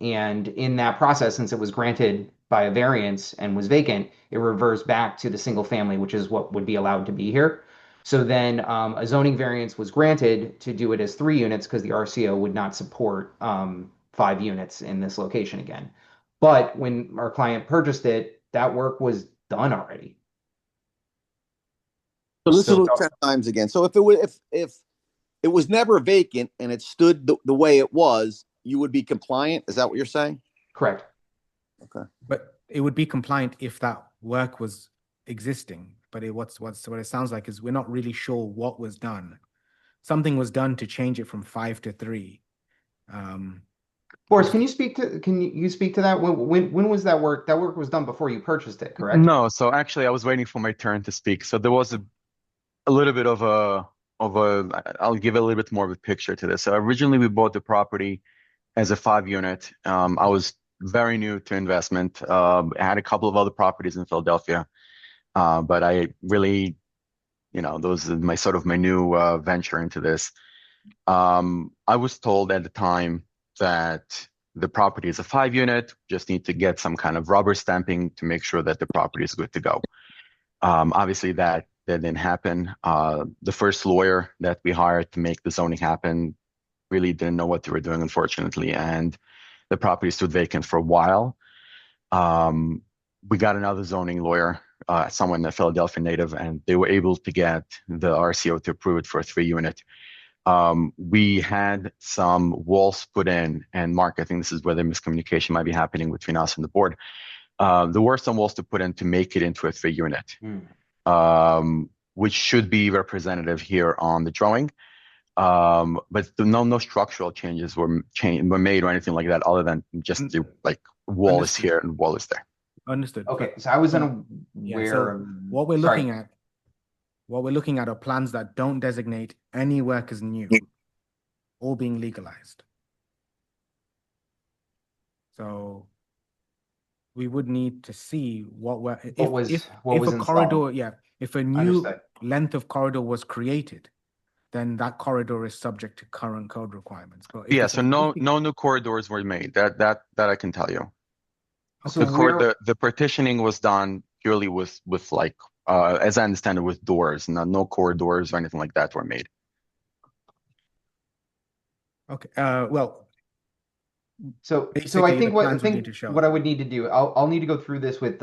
And in that process, since it was granted by a variance and was vacant, it reversed back to the single family, which is what would be allowed to be here. So then a zoning variance was granted to do it as 3 units because the RCO would not support 5 units in this location again. But when our client purchased it, that work was done already. So this is 10 times again. So if it was never vacant and it stood the way it was, you would be compliant. Is that what you're saying? Correct. Okay. But it would be compliant if that work was existing. But what it sounds like is we're not really sure what was done. Something was done to change it from 5 to 3. Boris, can you speak to that? When was that work? That work was done before you purchased it, correct? No, so actually I was waiting for my turn to speak. So there was a little bit of a I'll give a little bit more of a picture to this. So originally we bought the property as a 5 unit. I was very new to investment. I had a couple of other properties in Philadelphia, but I really, those are my new venture into this. I was told at the time that the property is a 5 unit, just need to get some kind of rubber stamping to make sure that the property is good to go. Obviously that didn't happen. The first lawyer that we hired to make the zoning happen really didn't know what they were doing, unfortunately, and the property stood vacant for a while. We got another zoning lawyer, someone a Philadelphia native, and they were able to get the RCO to approve it for a 3 unit. We had some walls put in, and Mark, I think this is where the miscommunication might be happening between us and the board. There were some walls to put in to make it into a 3 unit, which should be representative here on the drawing. But no structural changes were made or anything like that, other than just the wall is here and wall is there. Understood. Okay, so I was unaware. So what we're looking at are plans that don't designate any work as new, all being legalized. So we would need to see if a new length of corridor was created, then that corridor is subject to current code requirements. But Yeah, so no new corridors were made. That I can tell you. So the partitioning was done purely with as I understand it, with doors. No corridors or anything like that were made. Okay, well, So I basically, the think what plans would need to show what I it. would need to do, I'll need to go through this with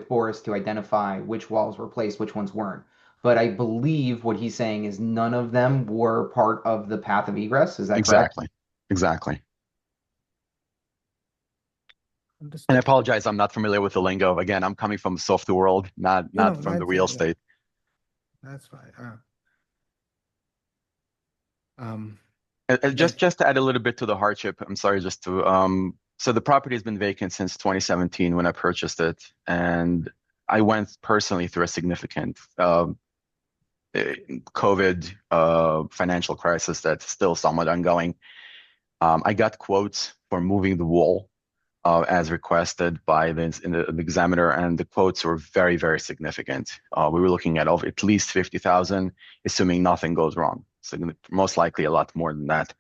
Boris to identify which walls were placed, which ones weren't. But I believe what he's saying is none of them were part of the path of egress. Is that correct? Exactly. And I Understood. apologize, I'm not familiar with the lingo. Again, I'm coming from the software world, not No, from the that's, real yeah, estate. that's fine. Just to add a little bit to the hardship, I'm sorry, just to so the property has been vacant since 2017 when I purchased it, and I went personally through a significant COVID financial crisis that's still somewhat ongoing. I got quotes for moving the wall as requested by the examiner, and the quotes were very, very significant. We were looking at at least 50,000, assuming nothing goes wrong. So most likely a lot more than that.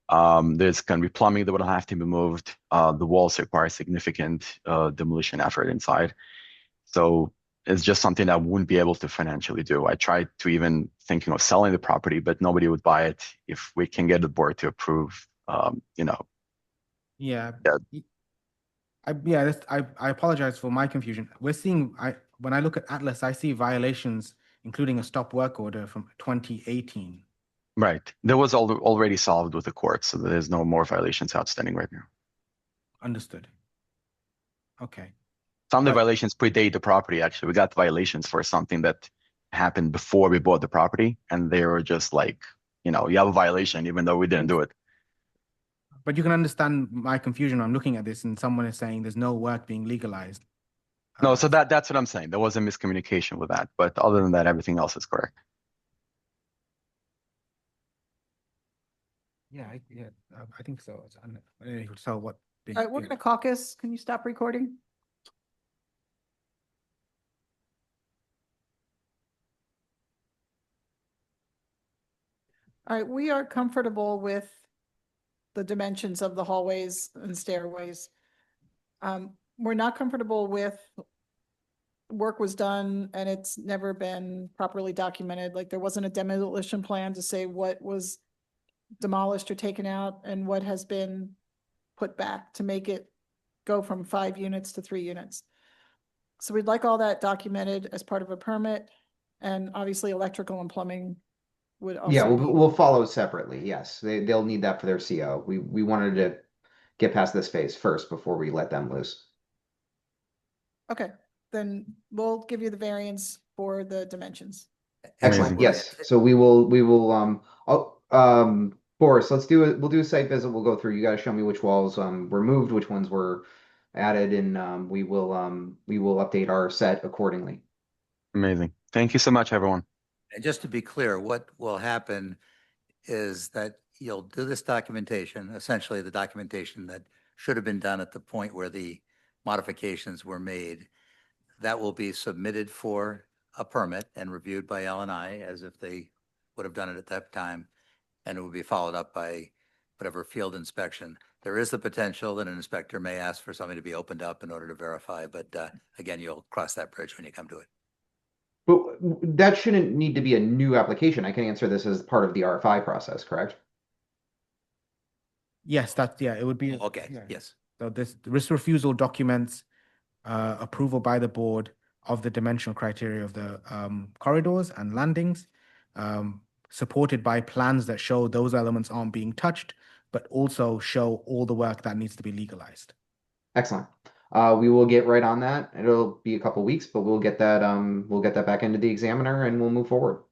There's going to be plumbing that will have to be moved. The walls require significant demolition effort inside. So it's just something I wouldn't be able to financially do. I tried to even thinking of selling the property, but nobody would buy it if we can get the board to approve, Yeah. Yeah. I apologize for my confusion. We're seeing, when I look at Atlas, I see violations, including a stop work order from 2018. Right. That was already solved with the court, so there's no more violations outstanding right now. Understood. Okay. Some of the violations predate the property, actually. We got violations for something that happened before we bought the property, and they were just like, you have a violation even though we didn't do it. But you can understand my confusion when I'm looking at this and someone is saying there's no work being legalized. No, so that's what I'm saying. There was a miscommunication with that, but other than that, everything else is correct. Yeah, I think so. So what? All right, we're gonna caucus. Can you stop recording? All right, we are comfortable with the dimensions of the hallways and stairways. We're not comfortable with work was done and it's never been properly documented. Like there wasn't a demolition plan to say what was demolished or taken out and what has been put back to make it go from 5 units to 3 units. So we'd like all that documented as part of a permit, and obviously electrical and plumbing would also. Yeah, be- we'll follow separately. Yes, they'll need that for their CO. We wanted to get past this phase first before we let them loose. Okay, then we'll give you the variance for the dimensions. Excellent. Yes. So we'll Boris, we'll do a site visit. We'll go through. You got to show me which walls were moved, which ones were added, and we will update our set accordingly. Amazing. Thank you so much, everyone. And just to be clear, what will happen is that you'll do this documentation, essentially the documentation that should have been done at the point where the modifications were made. That will be submitted for a permit and reviewed by L&I as if they would have done it at that time. And it will be followed up by whatever field inspection. There is the potential that an inspector may ask for something to be opened up in order to verify, but again, you'll cross that bridge when you come to it. But that shouldn't need to be a new application. I can answer this as part of the RFI process, correct? Yes, it would be. Okay, yeah. yes. So this risk refusal documents approval by the board of the dimensional criteria of the corridors and landings, supported by plans that show those elements aren't being touched, but also show all the work that needs to be legalized. Excellent. We will get right on that. It'll be a couple weeks, but we'll get that back into the examiner and we'll move forward.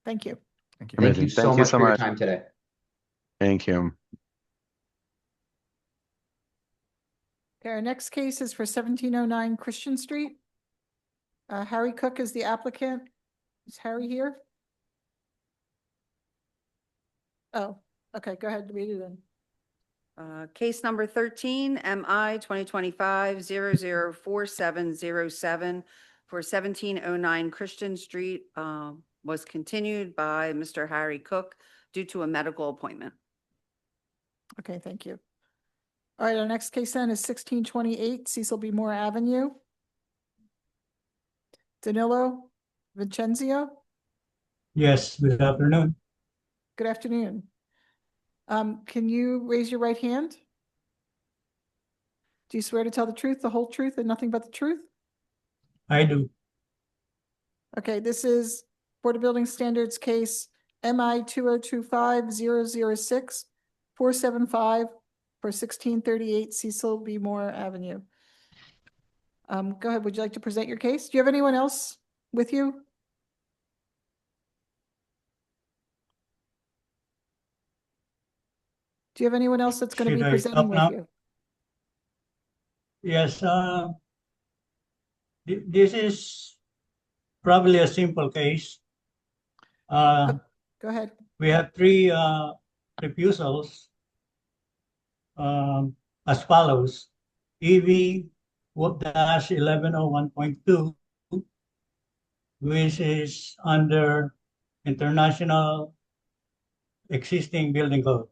Thank you. Thank you. Thank you so much for your time today. Thank you. Okay, our next case is for 1709 Christian Street. Harry Cook is the applicant. Is Harry here? Oh, okay, go ahead, read it then. Case number 13, MI 2025-004707 for 1709 Christian Street was continued by Mr. Harry Cook due to a medical appointment. Okay, thank you. All right, our next case then is 1628 Cecil B. Moore Avenue. Danilo Vincenzio. Yes, good afternoon. Good afternoon. Can you raise your right hand? Do you swear to tell the truth, the whole truth, and nothing but the truth? I do. Okay, this is Board of Building Standards case MI 2025-006-475 for 1638 Cecil B. Moore Avenue. Go ahead, would you like to present your case? Do you have anyone else with you? Do you have anyone else that's going to Should be I presenting stop with now? you? Yes, this is probably a simple case. Go ahead. We have three refusals as follows. EV dash 1101.2, which is under international existing building code.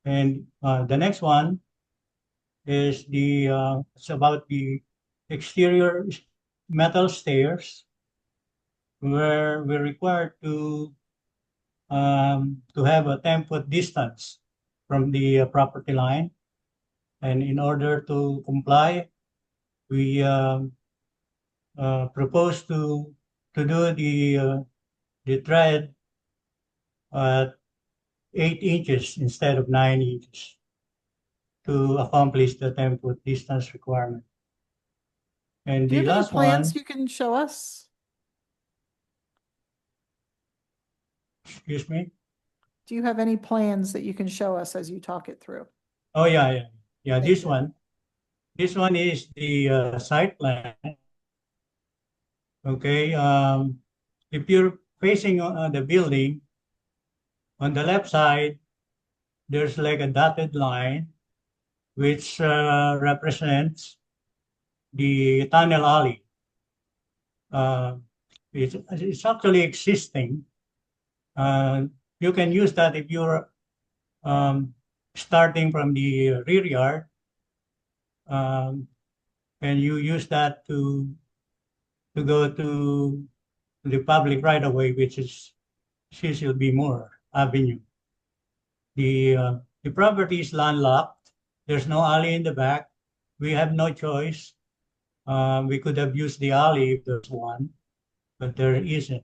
And the next one is it's about the exterior metal stairs, where we're required to have a 10-foot distance from the property line. And in order to comply, we propose to do the tread at 8 inches instead of 9 inches to accomplish the 10-foot distance requirement. And Do you the have any last plans one, you can show us? excuse me. Do you have any plans that you can show us as you talk it through? Oh, yeah. Thank This you. one. This one is the site plan. Okay. If you're facing the building, on the left side, there's like a dotted line, which represents the tunnel alley. It's actually existing. You can use that if you're starting from the rear yard, and you use that to go to the public right of way, which is Cecil B. Moore Avenue. The property is landlocked. There's no alley in the back. We have no choice. We could have used the alley if there's one, but there isn't.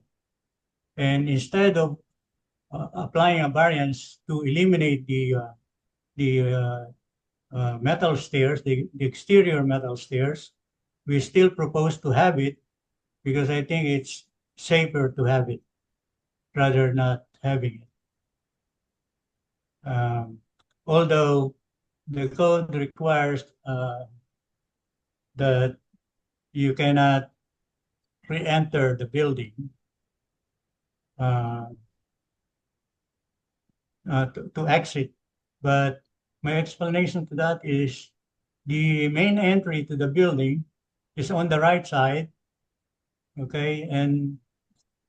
And instead of applying a variance to eliminate the metal stairs, the exterior metal stairs, we still propose to have it because I think it's safer to have it rather than not having it. Although the code requires that you cannot re-enter the building to exit. But my explanation to that is the main entry to the building is on the right side, okay, and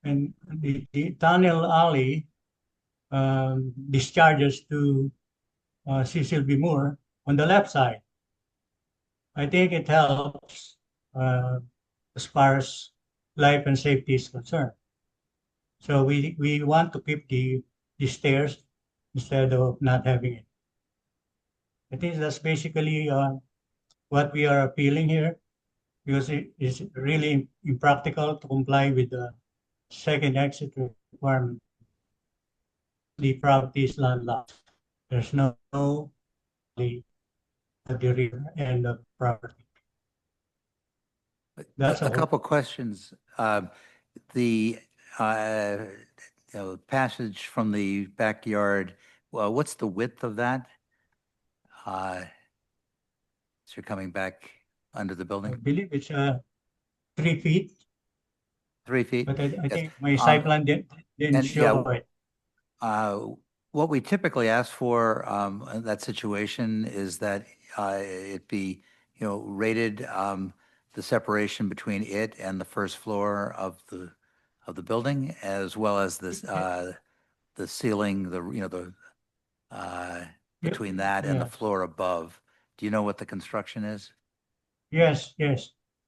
the tunnel alley discharges to Cecil B. Moore on the left side. I think it helps as far as life and safety is concerned. So we want to keep the stairs instead of not having it. I think that's basically what we are appealing here, because it is really impractical to comply with the second exit requirement. The property is landlocked. There's no at the rear end of the property. That's A all. couple questions. The passage from the backyard, well, what's the width of that? So you're coming back under the I building? believe it's 3 feet, 3 feet? but I Yes. think my site plan didn't and, show yeah, it. What we typically ask for in that situation is that it be, rated the separation between it and the first floor of the building, as well as this the ceiling, between that and the Yes. floor above. Do you know what the construction is? Yes.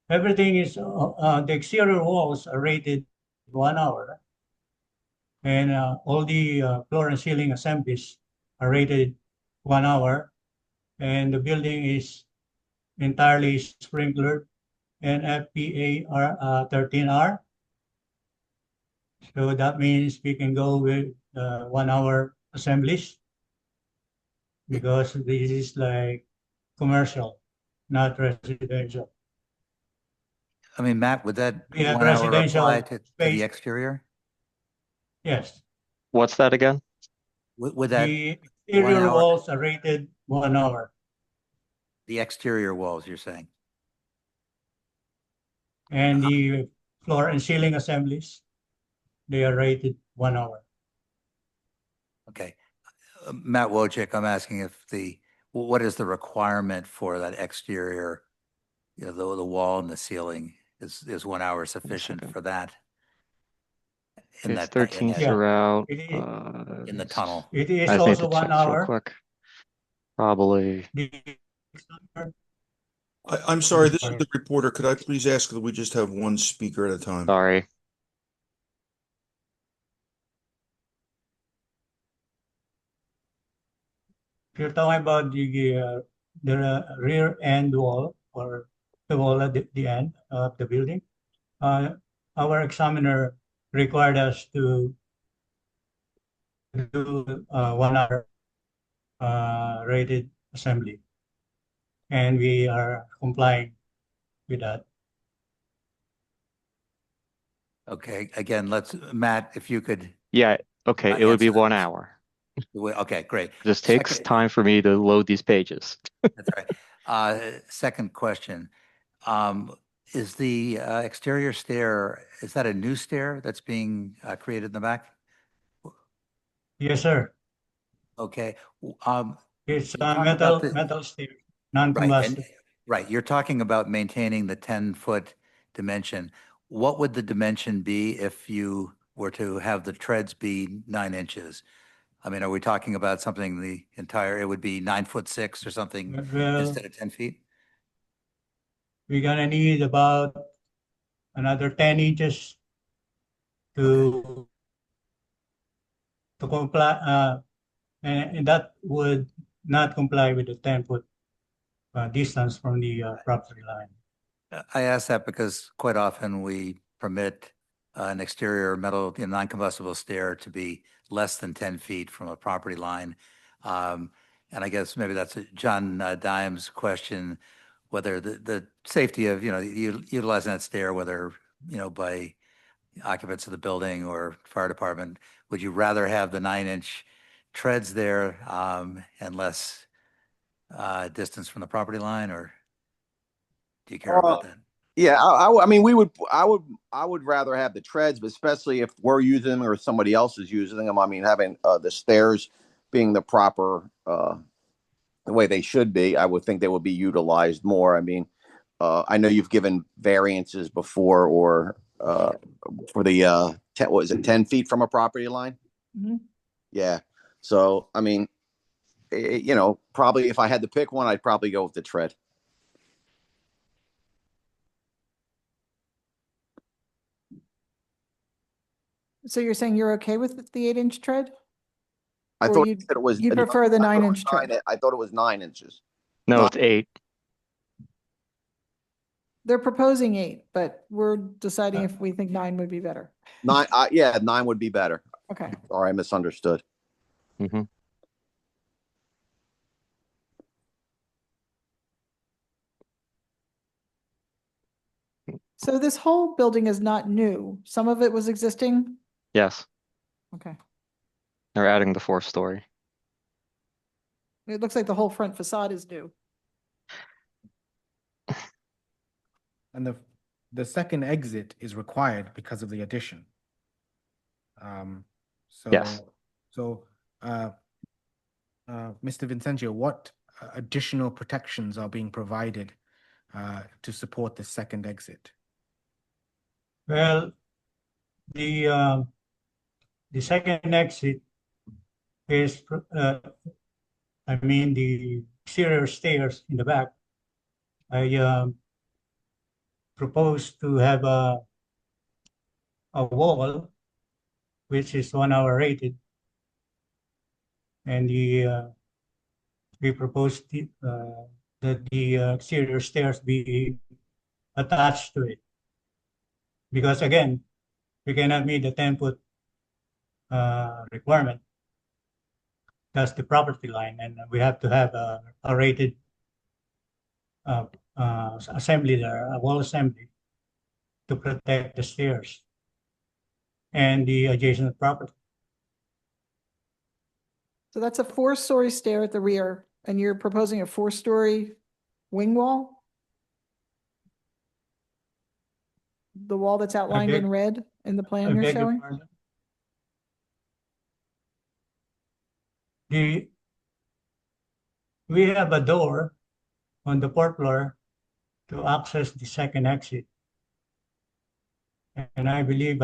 Everything is, the exterior walls are rated 1 hour. And all the floor and ceiling assemblies are rated 1 hour, and the building is entirely sprinklered and FPA 13R. So that means we can go with 1 hour assemblies because this is like commercial, not residential. I mean, Matt, would that We have 1 hour apply residential to the space. exterior? Yes, What's that again? Would that the 1 exterior hour, walls are rated 1 hour, the exterior walls, you're saying? and the floor and ceiling assemblies, they are rated 1 hour. Okay. Matt Wojcik, I'm asking if what is the requirement for that exterior, the wall and the ceiling? Is 1 hour sufficient for that? It's 13 Yeah. throughout. It is, in the tunnel? it is I just need also to 1 check this real hour. quick. Probably. I'm sorry, this is the reporter. Could I please ask that we just have one speaker at a time? Sorry. If you're talking about the rear end wall or the wall at the end of the building, our examiner required us to do 1 hour rated assembly, and we are complying with that. Okay, again, Matt, if you could. Yeah, okay, it would be answer 1 this. hour. Okay, great. This takes Second- time for me to load these pages. That's right. Second question. Is the exterior stair, is that a new stair that's being created in the back? Yes, sir. Okay. It's you talked about metal stair, non-combustible. Right, you're talking about maintaining the 10-foot dimension. What would the dimension be if you were to have the treads be 9 inches? I mean, are we talking about something it would be 9'6" or something Well, instead of 10 feet? we're gonna need about another 10 inches to comply, and that would not comply with the 10-foot distance from the property line. I ask that because quite often we permit an exterior metal, non-combustible stair to be less than 10 feet from a property line. And I guess maybe that's John Dime's question, whether the safety of, utilizing that stair, whether, by occupants of the building or fire department, would you rather have the 9-inch treads there and less distance from the property line, or do you care about that? Yeah, I mean, I would rather have the treads, but especially if we're using them or somebody else is using them. I mean, having the stairs being the proper the way they should be, I would think they would be utilized more. I mean, I know you've given variances before, or for the 10 feet from a property line? Mm-hmm. Yeah. So I mean, probably if I had to pick one, I'd probably go with the tread. So you're saying you're okay with the 8-inch tread? I Or thought you- you said it was. you prefer the I thought it 9-inch was nine- tread? I thought it was 9 inches. No, it's 8. They're proposing 8, but we're deciding if we think 9 would be better. 9. Yeah, 9 would be better. Okay. Sorry, I misunderstood. Mm-hmm. So this whole building is not new. Some of it was existing? Yes, Okay. they're adding the 4th story. It looks like the whole front facade is new. And the second exit is required because of the addition. Yes. So, Mr. Vincencio, what additional protections are being provided to support the second exit? Well, the second exit is, the exterior stairs in the back. I propose to have a wall which is 1 hour rated. And we proposed that the exterior stairs be attached to it. Because again, we cannot meet the 10-foot requirement. That's the property line, and we have to have a rated assembly there, a wall assembly, to protect the stairs and the adjacent property. So that's a 4-story stair at the rear, and you're proposing a 4-story wing wall? The wall that's outlined in red in the I plan you're beg your showing? pardon? We have a door on the 4th floor to access the second exit. And I believe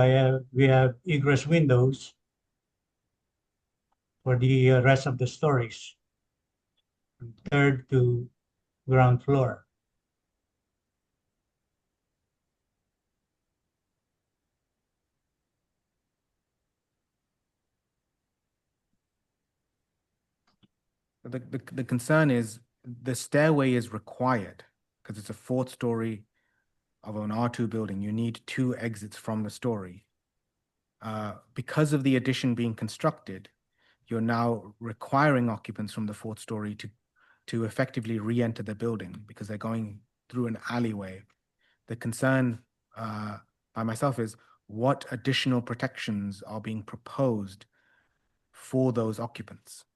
we have egress windows for the rest of the stories, from 3rd to ground floor. The concern is the stairway is required because it's a 4th story of an R2 building. You need 2 exits from the story. Because of the addition being constructed, you're now requiring occupants from the 4th story to effectively re-enter the building because they're going through an alleyway. The concern by myself is what additional protections are being proposed for those occupants?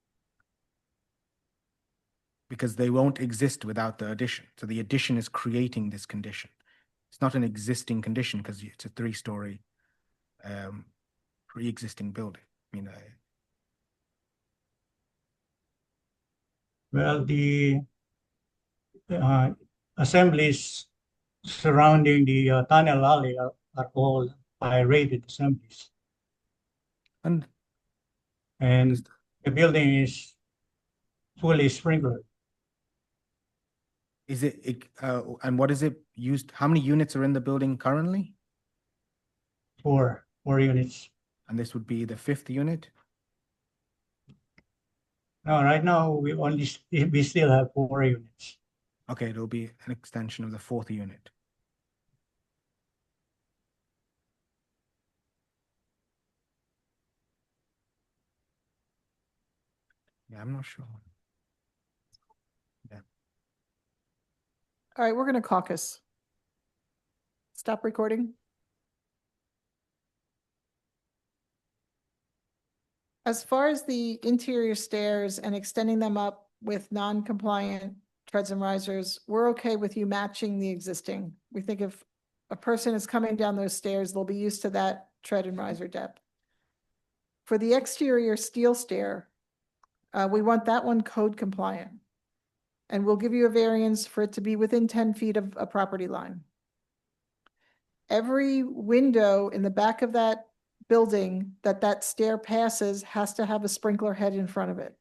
Because they won't exist without the addition. So the addition is creating this condition. It's not an existing condition because it's a 3-story pre-existing building. I mean, Well, the assemblies surrounding the tunnel alley are all rated assemblies. And the building is fully sprinkled. is it, and what is it used? How many units are in the building currently? 4 units. And this would be the 5th unit? No, right now we still have 4 units. Okay, it'll be an extension of the 4th unit. Yeah, I'm not sure. Yeah. All right, we're going to caucus. Stop recording. As far as the interior stairs and extending them up with non-compliant treads and risers, we're okay with you matching the existing. We think if a person is coming down those stairs, they'll be used to that tread and riser depth. For the exterior steel stair, we want that one code compliant. And we'll give you a variance for it to be within 10 feet of a property line. Every window in the back of that building that stair passes has to have a sprinkler head in front of it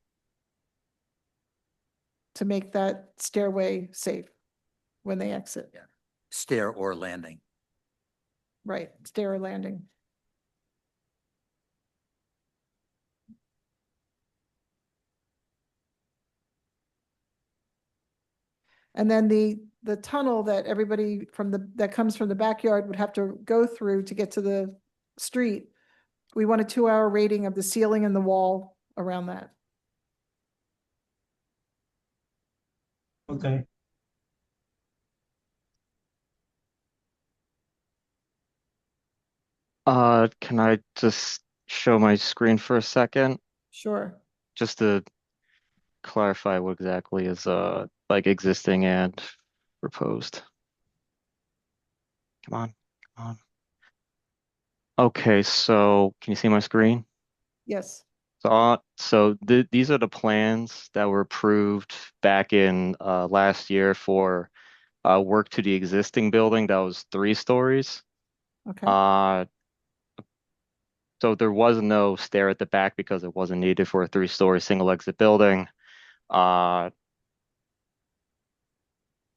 to make that stairway safe when they exit. Yeah. Stair or landing. Right, stair or landing. And then the tunnel that everybody that comes from the backyard would have to go through to get to the street. We want a 2-hour rating of the ceiling and the wall around that. Okay. Can I just show my screen for a second? Sure. Just to clarify what exactly is like existing and proposed. Come on, come on. Okay, so can you see my screen? Yes. So these are the plans that were approved back in last year for work to the existing building that was 3 stories. Okay. So there was no stair at the back because it wasn't needed for a 3-story single exit building. And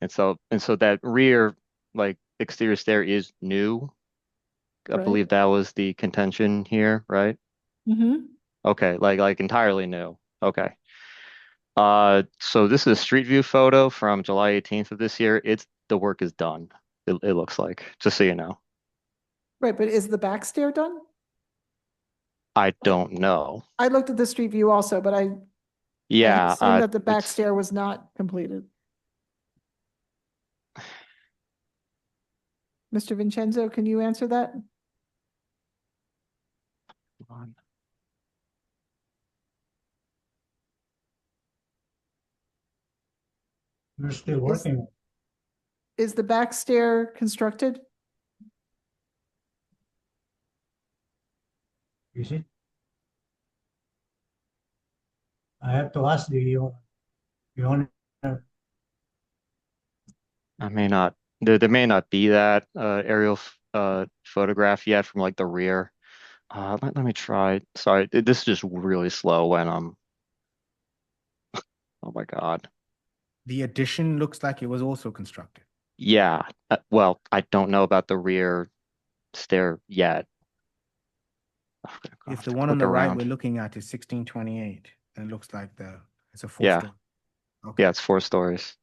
so that rear like exterior stair is new. I Right. believe that was the contention here, right? Mm-hmm. Okay, like entirely new. Okay. So this is a street view photo from July 18th of this year. The work is done. It looks like, just so you know. Right, but is the back stair done? I don't know. I looked at the street view also, but I had Yeah, seen that the back it's stair was not completed. Mr. Vincenzo, can you answer that? We're still working. Is the back stair constructed? You see? I have to ask the owner. I may not there may not be that aerial photograph yet from like the rear. Let me try. Sorry, this is just really slow when oh my God. The addition looks like it was also constructed. Yeah. Well, I don't know about the rear stair yet. If the one on the right we're looking at is 1628, and it looks like it's a Yeah. four-story. Yeah, it's 4 stories.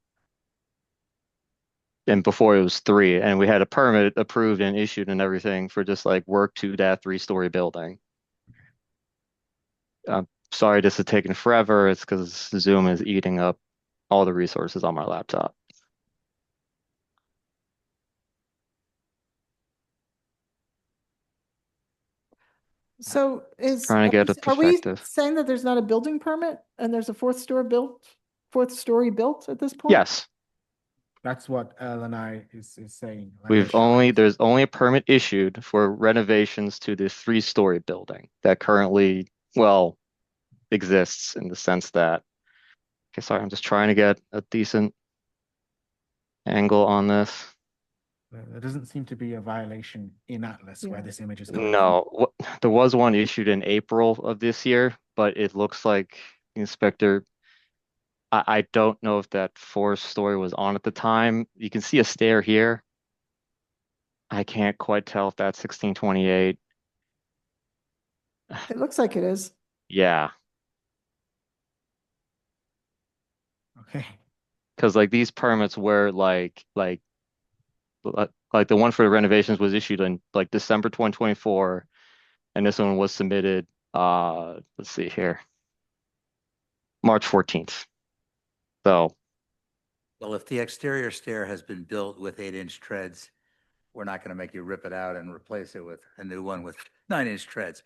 And before it was 3, and we had a permit approved and issued and everything for just like work to that 3-story building. I'm sorry this is taking forever. It's because Zoom is eating up all the resources on my laptop. So Trying to get a are we perspective. saying that there's not a building permit and there's a fourth story built at this point? Yes. That's what LNI is saying. There's only a permit issued for renovations to the 3-story building that currently, well, exists in the sense that, okay, sorry, I'm just trying to get a decent angle on this. There doesn't seem to be a violation in Atlas where this image is coming from. No, there was one issued in April of this year, but it looks like the inspector, I don't know if that 4-story was on at the time. You can see a stair here. I can't quite tell if that's 1628. It looks like it is. Yeah. Okay. Because like these permits were like the one for the renovations was issued in like December 2024, and this one was submitted let's see here, March 14th. So Well, if the exterior stair has been built with 8-inch treads, we're not going to make you rip it out and replace it with a new one with 9-inch treads.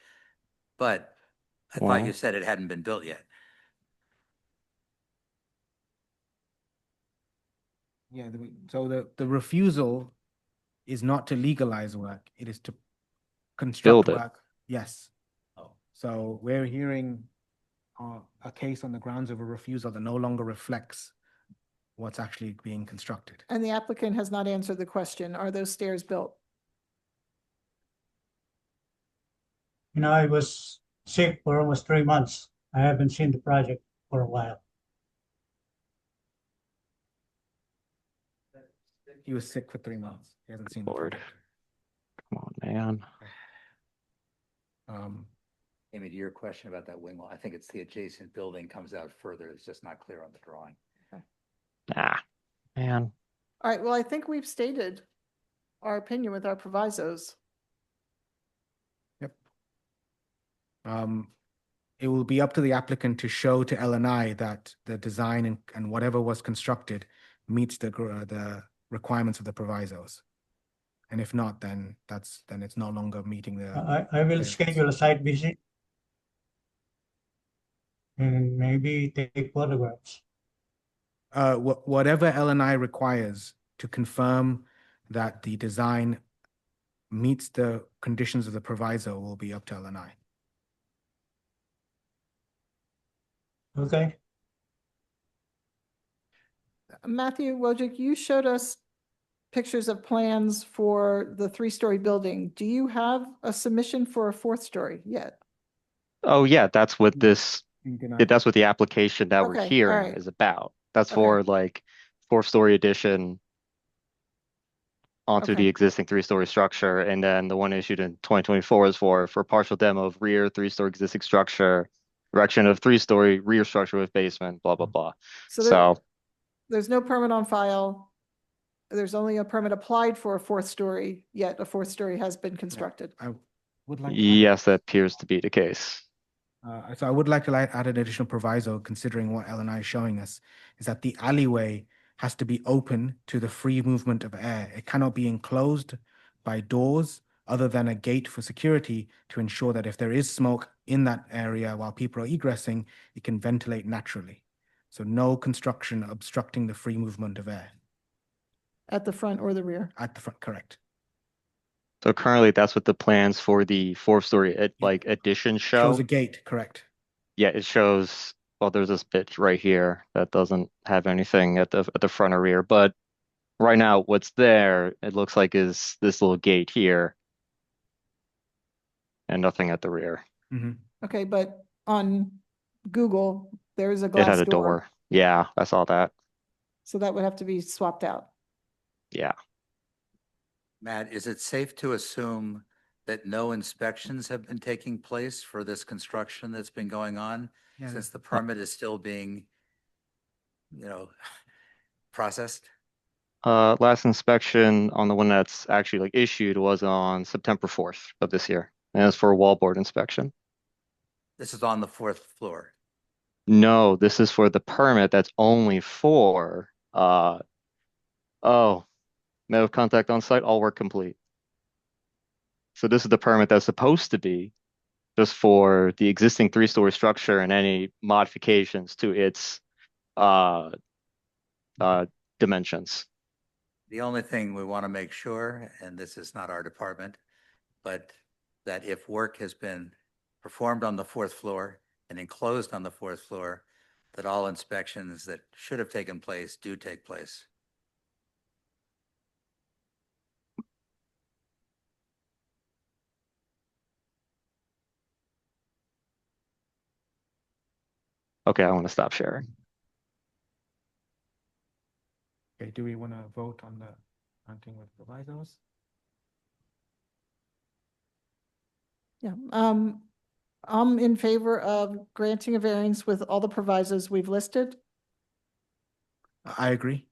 But I thought Well- you said it hadn't been built yet. Yeah, so the refusal is not to legalize work, it is to construct Build it. work. Yes. So we're hearing a case on the grounds of a refusal that no longer reflects what's actually being constructed. And the applicant has not answered the question, are those stairs built? You know, I was sick for almost 3 months. I haven't seen the project for a while. He was sick for 3 months. He hasn't seen the Lord. project. Come on, man. Amy, to your question about that wing wall, I think it's the adjacent building comes out further. It's just not clear on the drawing. Ah, man. All right, well, I think we've stated our opinion with our provisos. Yep. It will be up to the applicant to show to LNI that the design and whatever was constructed meets the requirements of the provisos. And if not, then it's no longer meeting the. I will schedule a site visit and maybe take photographs. Whatever LNI requires to confirm that the design meets the conditions of the proviso will be up to LNI. Okay. Matthew Wojcik, you showed us pictures of plans for the 3-story building. Do you have a submission for a 4th story yet? Oh yeah, that's what this. That's what the application that we're Okay, hearing alright. is about. That's Okay. for like 4-story addition. onto the Okay. existing three-story structure. And then the one issued in 2024 is for partial demo of rear three-story existing structure, erection of three-story rear structure with basement, blah, blah, blah. So So there's no permit on file. There's only a permit applied for a fourth story, yet a fourth story has been constructed. I would like to add, yes, that appears to be the case. so I would like to add an additional proviso, considering what LNI is showing us, is that the alleyway has to be open to the free movement of air. It cannot be enclosed by doors other than a gate for security to ensure that if there is smoke in that area while people are egressing, it can ventilate naturally. So no construction obstructing the free movement of air At the front or the rear? at the front, correct. So currently, that's what the plans for the fourth-story like addition show. Shows a gate, correct. Yeah, it shows. Well, there's this bit right here that doesn't have anything at the front or rear, but right now, what's there, it looks like is this little gate here, and nothing at the rear. Okay, but on Google, there is a It glass had a door. door. Yeah, I saw that. So that would have to be swapped out. Yeah. Matt, is it safe to assume that no inspections have been taking place for this construction that's been going on? Yeah, Since the permit is still being, processed? Last inspection on the one that's actually like issued was on September 4th of this year, and it's for a wallboard inspection. This is on the fourth floor. No, this is for the permit that's only for met with contact on site, all work complete. So this is the permit that's supposed to be just for the existing three-story structure and any modifications to its dimensions. The only thing we want to make sure, and this is not our department, but that if work has been performed on the fourth floor and enclosed on the fourth floor, that all inspections that should have taken place do take place. Okay, I want to stop sharing. Okay, do we want to vote on the granting with provisos? Yeah, I'm in favor of granting a variance with all the provisos we've listed. I agree.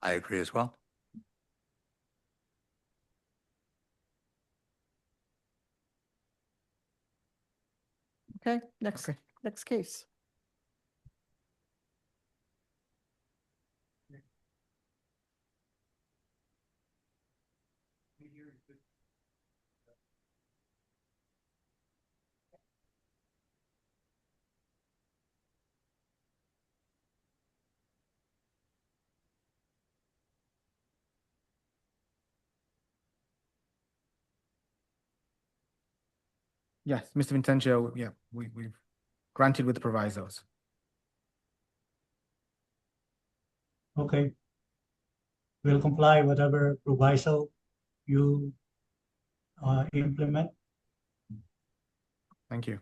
I agree as well. Okay, next case. Yes, Mr. Vincencio, yeah, we've granted with the provisos. Okay. We'll comply whatever proviso you implement. Thank you.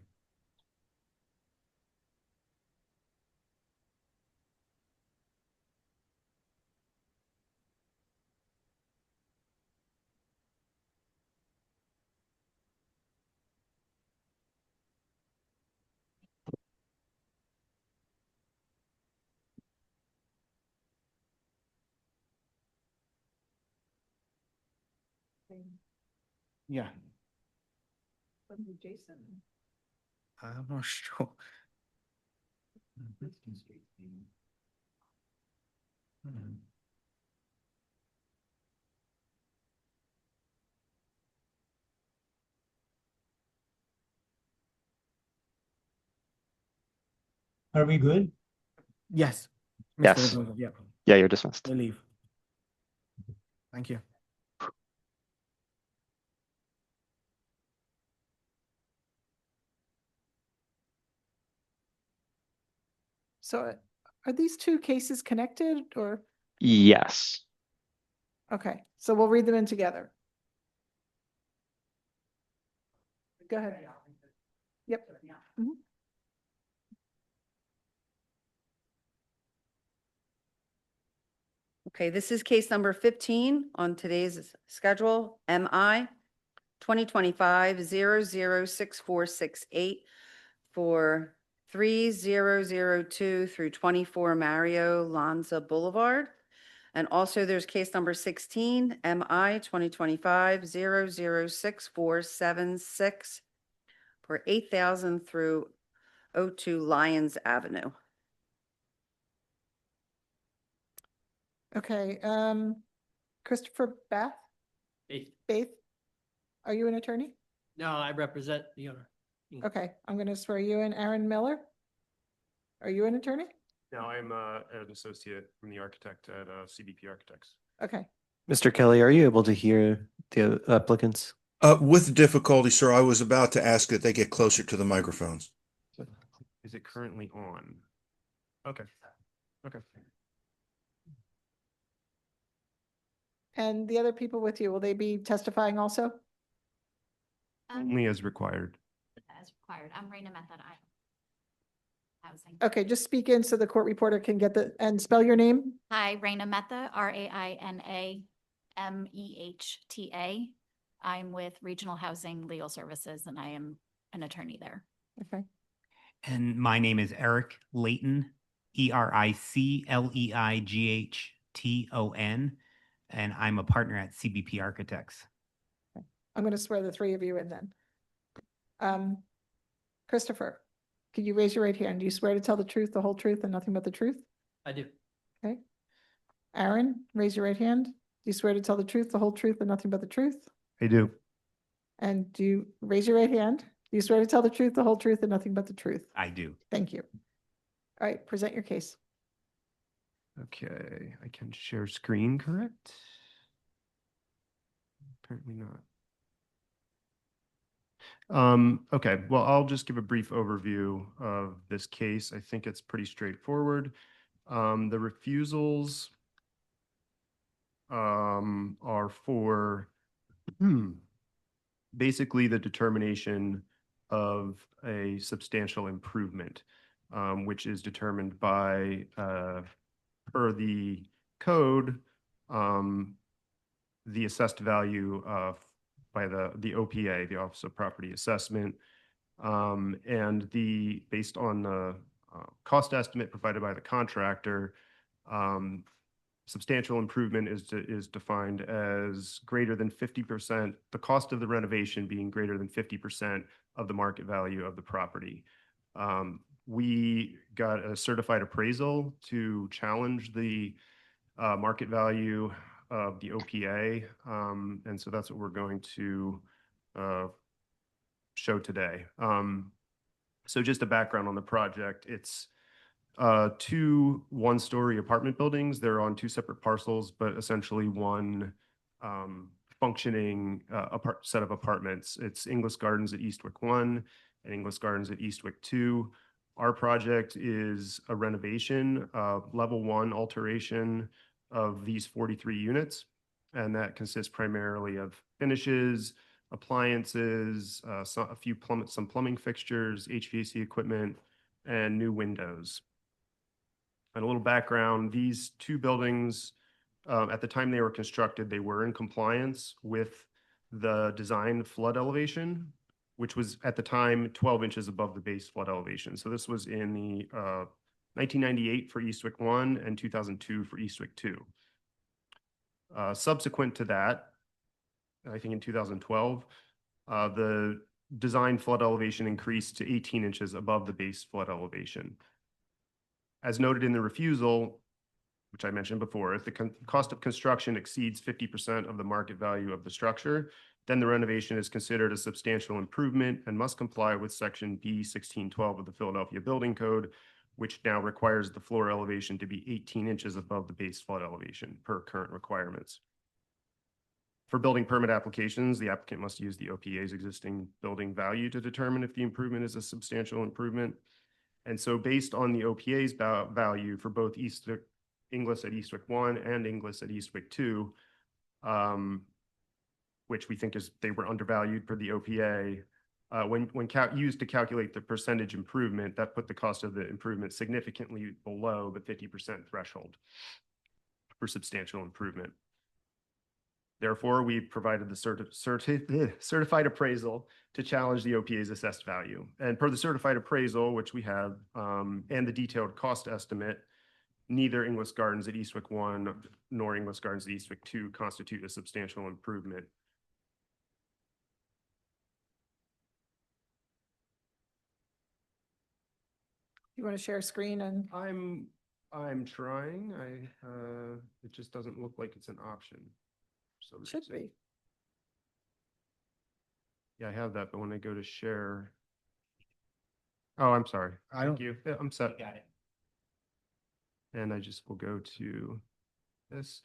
Yeah, Jason. I'm not sure. Are we good? Yes. Mr. Yes. Vincenzo, yeah. Yeah, you're dismissed. They leave. Thank you. So are these two cases connected or? Yes. Okay, so we'll read them in together. Go ahead. Yep. Mhm. Okay, this is case number 15 on today's schedule, MI 2025-006468 for 3002 through 24 Mario Lanza Boulevard. And also there's case number 16, MI 2025-006476 for 8,000 through 02 Lyons Avenue. Okay, Christopher Bath? Bath? Are you an attorney? No, I represent the owner. Okay, I'm going to swear you in. Aaron Miller? Are you an attorney? No, I'm an associate from the architect at CBP Architects. Okay. Mr. Kelly, are you able to hear the applicants? With difficulty, sir, I was about to ask that they get closer to the microphones. Is it currently on? Okay. Okay. And the other people with you, will they be testifying also? Only as required. As required. I'm Raina Method. Housing. Okay, just speak in so the court reporter can get and spell your name. Hi, Raina Mehta, RAINAMEHTA. I'm with Regional Housing Legal Services and I am an attorney there. Okay. And my name is Eric Layton, EricLeighton, and I'm a partner at CBP Architects. I'm going to swear the three of you in then. Christopher, could you raise your right hand? Do you swear to tell the truth, the whole truth, and nothing but the truth? I do. Okay. Aaron, raise your right hand. Do you swear to tell the truth, the whole truth, and nothing but the truth? I do. And do you raise your right hand? Do you swear to tell the truth, the whole truth, and nothing but the truth? I do. Thank you. All right, present your case. Okay, I can share screen, correct? Apparently not. Okay, well, I'll just give a brief overview of this case. I think it's pretty straightforward. The refusals are for basically the determination of a substantial improvement, which is determined by, per the code, the assessed value by the OPA, the Office of Property Assessment, and based on the cost estimate provided by the contractor, substantial improvement is defined as greater than 50%, the cost of the renovation being greater than 50% of the market value of the property. We got a certified appraisal to challenge the market value of the OPA, and so that's what we're going to show today. So just a background on the project, it's two one-story apartment buildings. They're on two separate parcels, but essentially one functioning set of apartments. It's Inglis Gardens at Eastwick 1 and Inglis Gardens at Eastwick 2. Our project is a renovation, level 1 alteration of these 43 units, and that consists primarily of finishes, appliances, some plumbing fixtures, HVAC equipment, and new windows. And a little background, these two buildings, at the time they were constructed, they were in compliance with the design flood elevation, which was at the time 12 inches above the base flood elevation. So this was in the 1998 for Eastwick 1 and 2002 for Eastwick 2. Subsequent to that, I think in 2012, the design flood elevation increased to 18 inches above the base flood elevation. As noted in the refusal, which I mentioned before, if the cost of construction exceeds 50% of the market value of the structure, then the renovation is considered a substantial improvement and must comply with section B1612 of the Philadelphia Building Code, which now requires the floor elevation to be 18 inches above the base flood elevation per current requirements. For building permit applications, the applicant must use the OPA's existing building value to determine if the improvement is a substantial improvement. And so based on the OPA's value for both Inglis at Eastwick 1 and Inglis at Eastwick 2, which we think they were undervalued per the OPA, when used to calculate the percentage improvement, that put the cost of the improvement significantly below the 50% threshold. for substantial improvement. Therefore, we provided the certified appraisal to challenge the OPA's assessed value. And per the certified appraisal, which we have, and the detailed cost estimate, neither Inglis Gardens at Eastwick 1 nor Inglis Gardens at Eastwick 2 constitute a substantial improvement. You want to share screen and I'm trying. It just doesn't look like it's an option. So should be. Yeah, I have that, but when I go to share. Oh, I'm sorry. Thank you. Yeah, I'm set. Got it. And I just will go to this.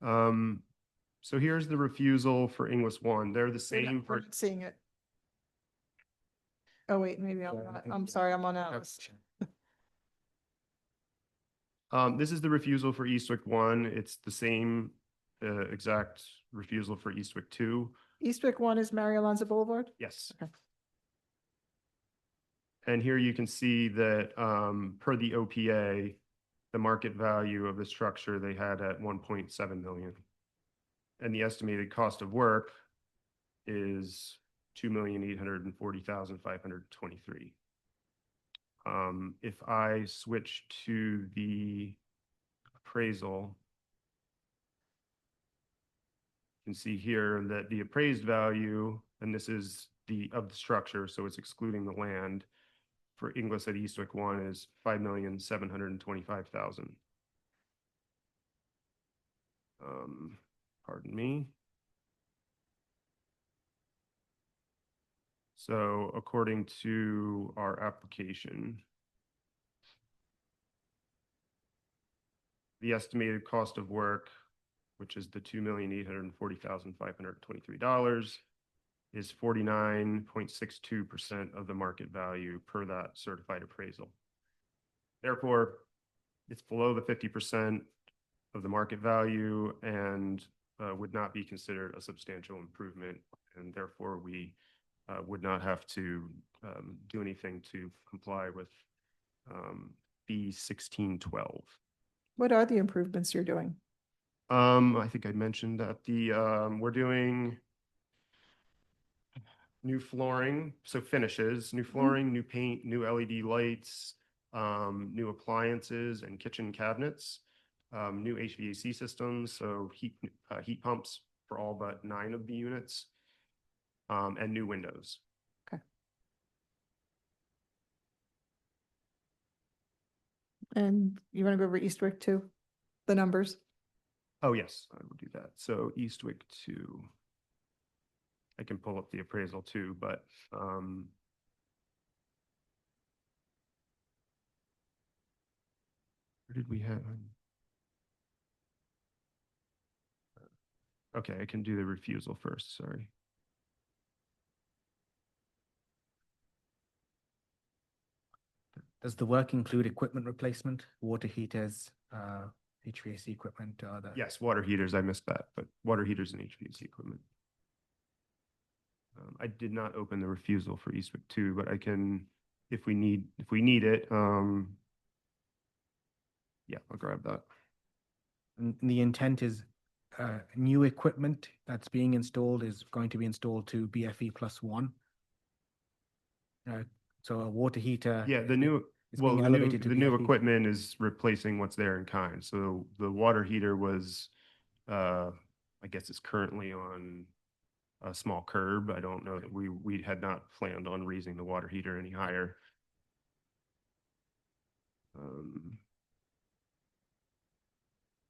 So here's the refusal for Inglis 1. They're the same We're for. not seeing it. Oh, wait, maybe I'm not. I'm sorry, I'm on Alice. This is the refusal for Eastwick 1. It's the same exact refusal for Eastwick 2. Eastwick 1 is Mary Alonzo Boulevard? Yes. Okay. And here you can see that per the OPA, the market value of the structure they had at 1.7 million. And the estimated cost of work is 2,840,523. If I switch to the appraisal, you can see here that the appraised value, and this is of the structure, so it's excluding the land, for Inglis at Eastwick 1 is 5,725,000. Pardon me. So according to our application, the estimated cost of work, which is the $2,840,523, is 49.62% of the market value per that certified appraisal. Therefore, it's below the 50% of the market value and would not be considered a substantial improvement. And therefore, we would not have to do anything to comply with B 1612. What are the improvements you're doing? I think I mentioned that we're doing new flooring, so finishes, new flooring, new paint, new LED lights, new appliances and kitchen cabinets, new HVAC systems, so heat pumps for all but 9 of the units, and new windows. Okay. And you want to go over Eastwick 2, the numbers? Oh, yes, I will do that. So Eastwick 2. I can pull up the appraisal too, but where did we have? Okay, I can do the refusal first, sorry. Does the work include equipment replacement, water heaters, HVAC equipment, or other? Yes, water heaters, I missed that, but water heaters and HVAC equipment. I did not open the refusal for Eastwick 2, but I can, if we need it, yeah, I'll grab that. And the intent is new equipment that's being installed is going to be installed to BFE +1. So a water heater. Yeah, the new equipment is replacing what's there in kind. So the water heater was, I guess it's currently on a small curb. I don't know that we had not planned on raising the water heater any higher.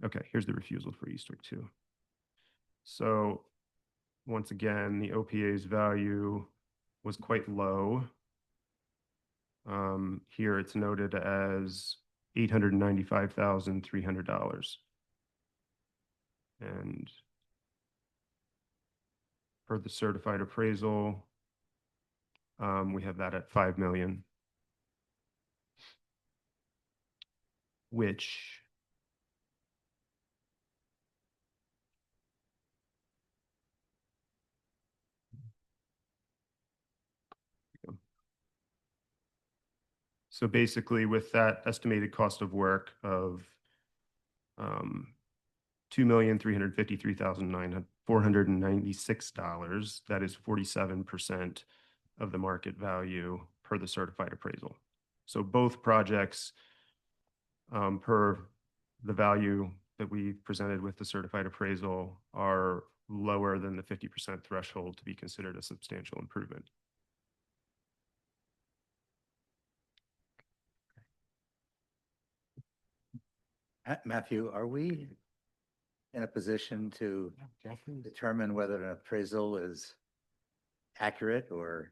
Okay, here's the refusal for Eastwick 2. So once again, the OPA's value was quite low. Here it's noted as $895,300. And for the certified appraisal, we have that at 5 million, which so basically with that estimated cost of work of $2,353,496. That is 47% of the market value per the certified appraisal. So both projects, per the value that we presented with the certified appraisal, are lower than the 50% threshold to be considered a substantial improvement. Matthew, are we in a position to determine whether an appraisal is accurate or?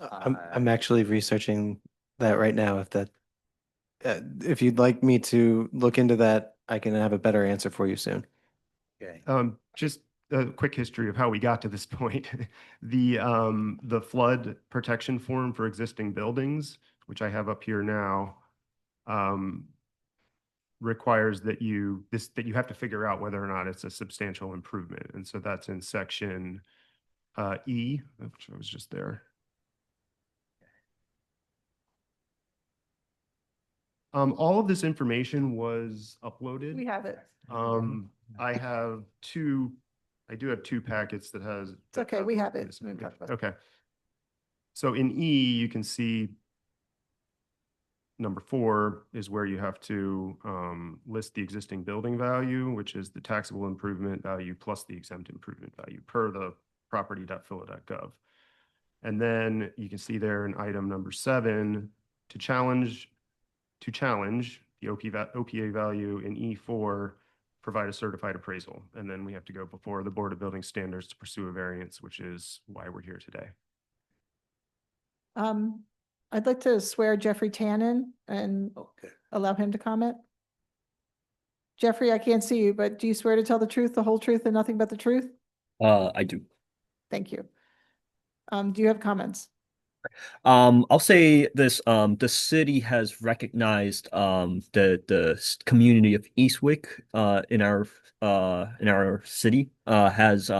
I'm actually researching that right now. If you'd like me to look into that, I can have a better answer for you soon. Okay. Just a quick history of how we got to this point. The flood protection form for existing buildings, which I have up here now, requires that you have to figure out whether or not it's a substantial improvement. And so that's in section E, which I was just there. All of this information was uploaded. We have it. I do have two packets that has. It's okay, we have it. Okay. So in E, you can see number 4 is where you have to list the existing building value, which is the taxable improvement value plus the exempt improvement value per the property.phila.gov. And then you can see there in item number 7, to challenge the OPA value in E4, provide a certified appraisal. And then we have to go before the Board of Building Standards to pursue a variance, which is why we're here today. I'd like to swear Jeffrey Tannen and allow him to comment. Jeffrey, I can't see you, but do you swear to tell the truth, the whole truth, and nothing but the truth? I do. Thank you. Do you have comments? I'll say this, the city has recognized the community of Eastwick in our city has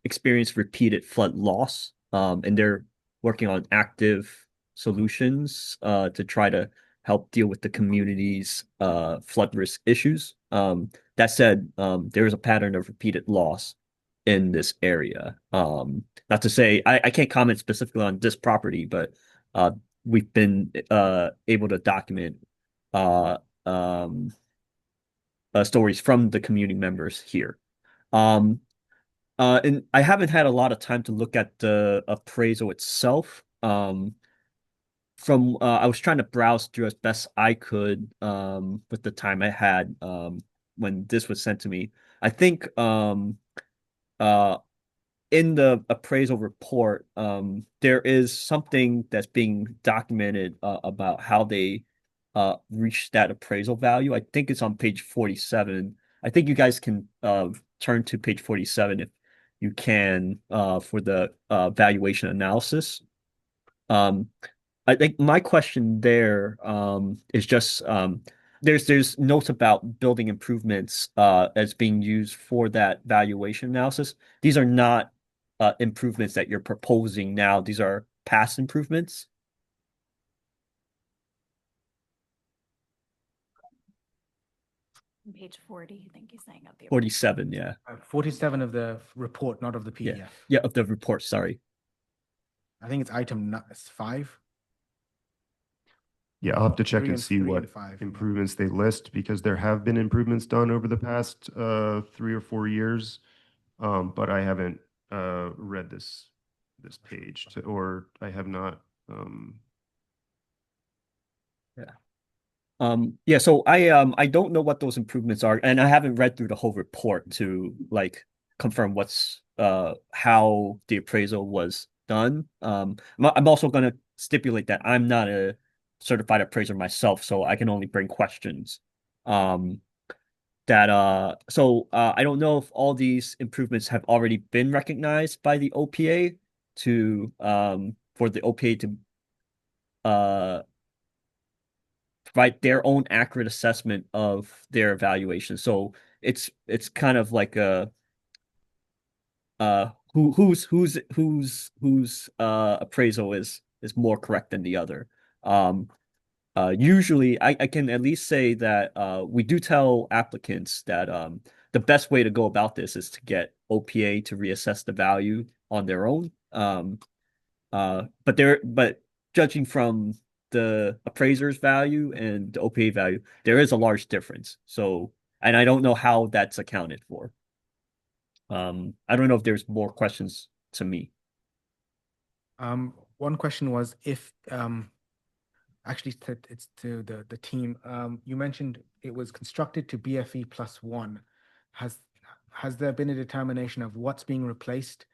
experienced repeated flood loss, and they're working on active solutions to try to help deal with the community's flood risk issues. That said, there is a pattern of repeated loss in this area. Not to say I can't comment specifically on this property, but we've been able to document stories from the community members here. And I haven't had a lot of time to look at the appraisal itself. I was trying to browse through as best I could with the time I had when this was sent to me. I think in the appraisal report, there is something that's being documented about how they reached that appraisal value. I think it's on page 47. I think you guys can turn to page 47 if you can for the valuation analysis. I think my question there is just there's notes about building improvements as being used for that valuation analysis. These are not improvements that you're proposing now. These are past improvements. Page 40, I think he's saying of the 47, yeah. 47 of the report, not of the PDF. Yeah, of the report, sorry. I think it's item 5. Yeah, I'll have to check 3 and and see 3 what and 5. improvements they list, because there have been improvements done over the past 3 or 4 years. But I haven't read this page or I have not. Yeah, so I don't know what those improvements are, and I haven't read through the whole report to like confirm what's how the appraisal was done. I'm also going to stipulate that I'm not a certified appraiser myself, so I can only bring questions. I don't know if all these improvements have already been recognized by the OPA to for the OPA to provide their own accurate assessment of their evaluation. So it's kind of like a whose appraisal is more correct than the other. Usually I can at least say that we do tell applicants that the best way to go about this is to get OPA to reassess the value on their own. But judging from the appraiser's value and the OPA value, there is a large difference. So, and I don't know how that's accounted for. I don't know if there's more questions to me. One question was if actually it's to the team. You mentioned it was constructed to BFE +1. Has there been a determination of what's being replaced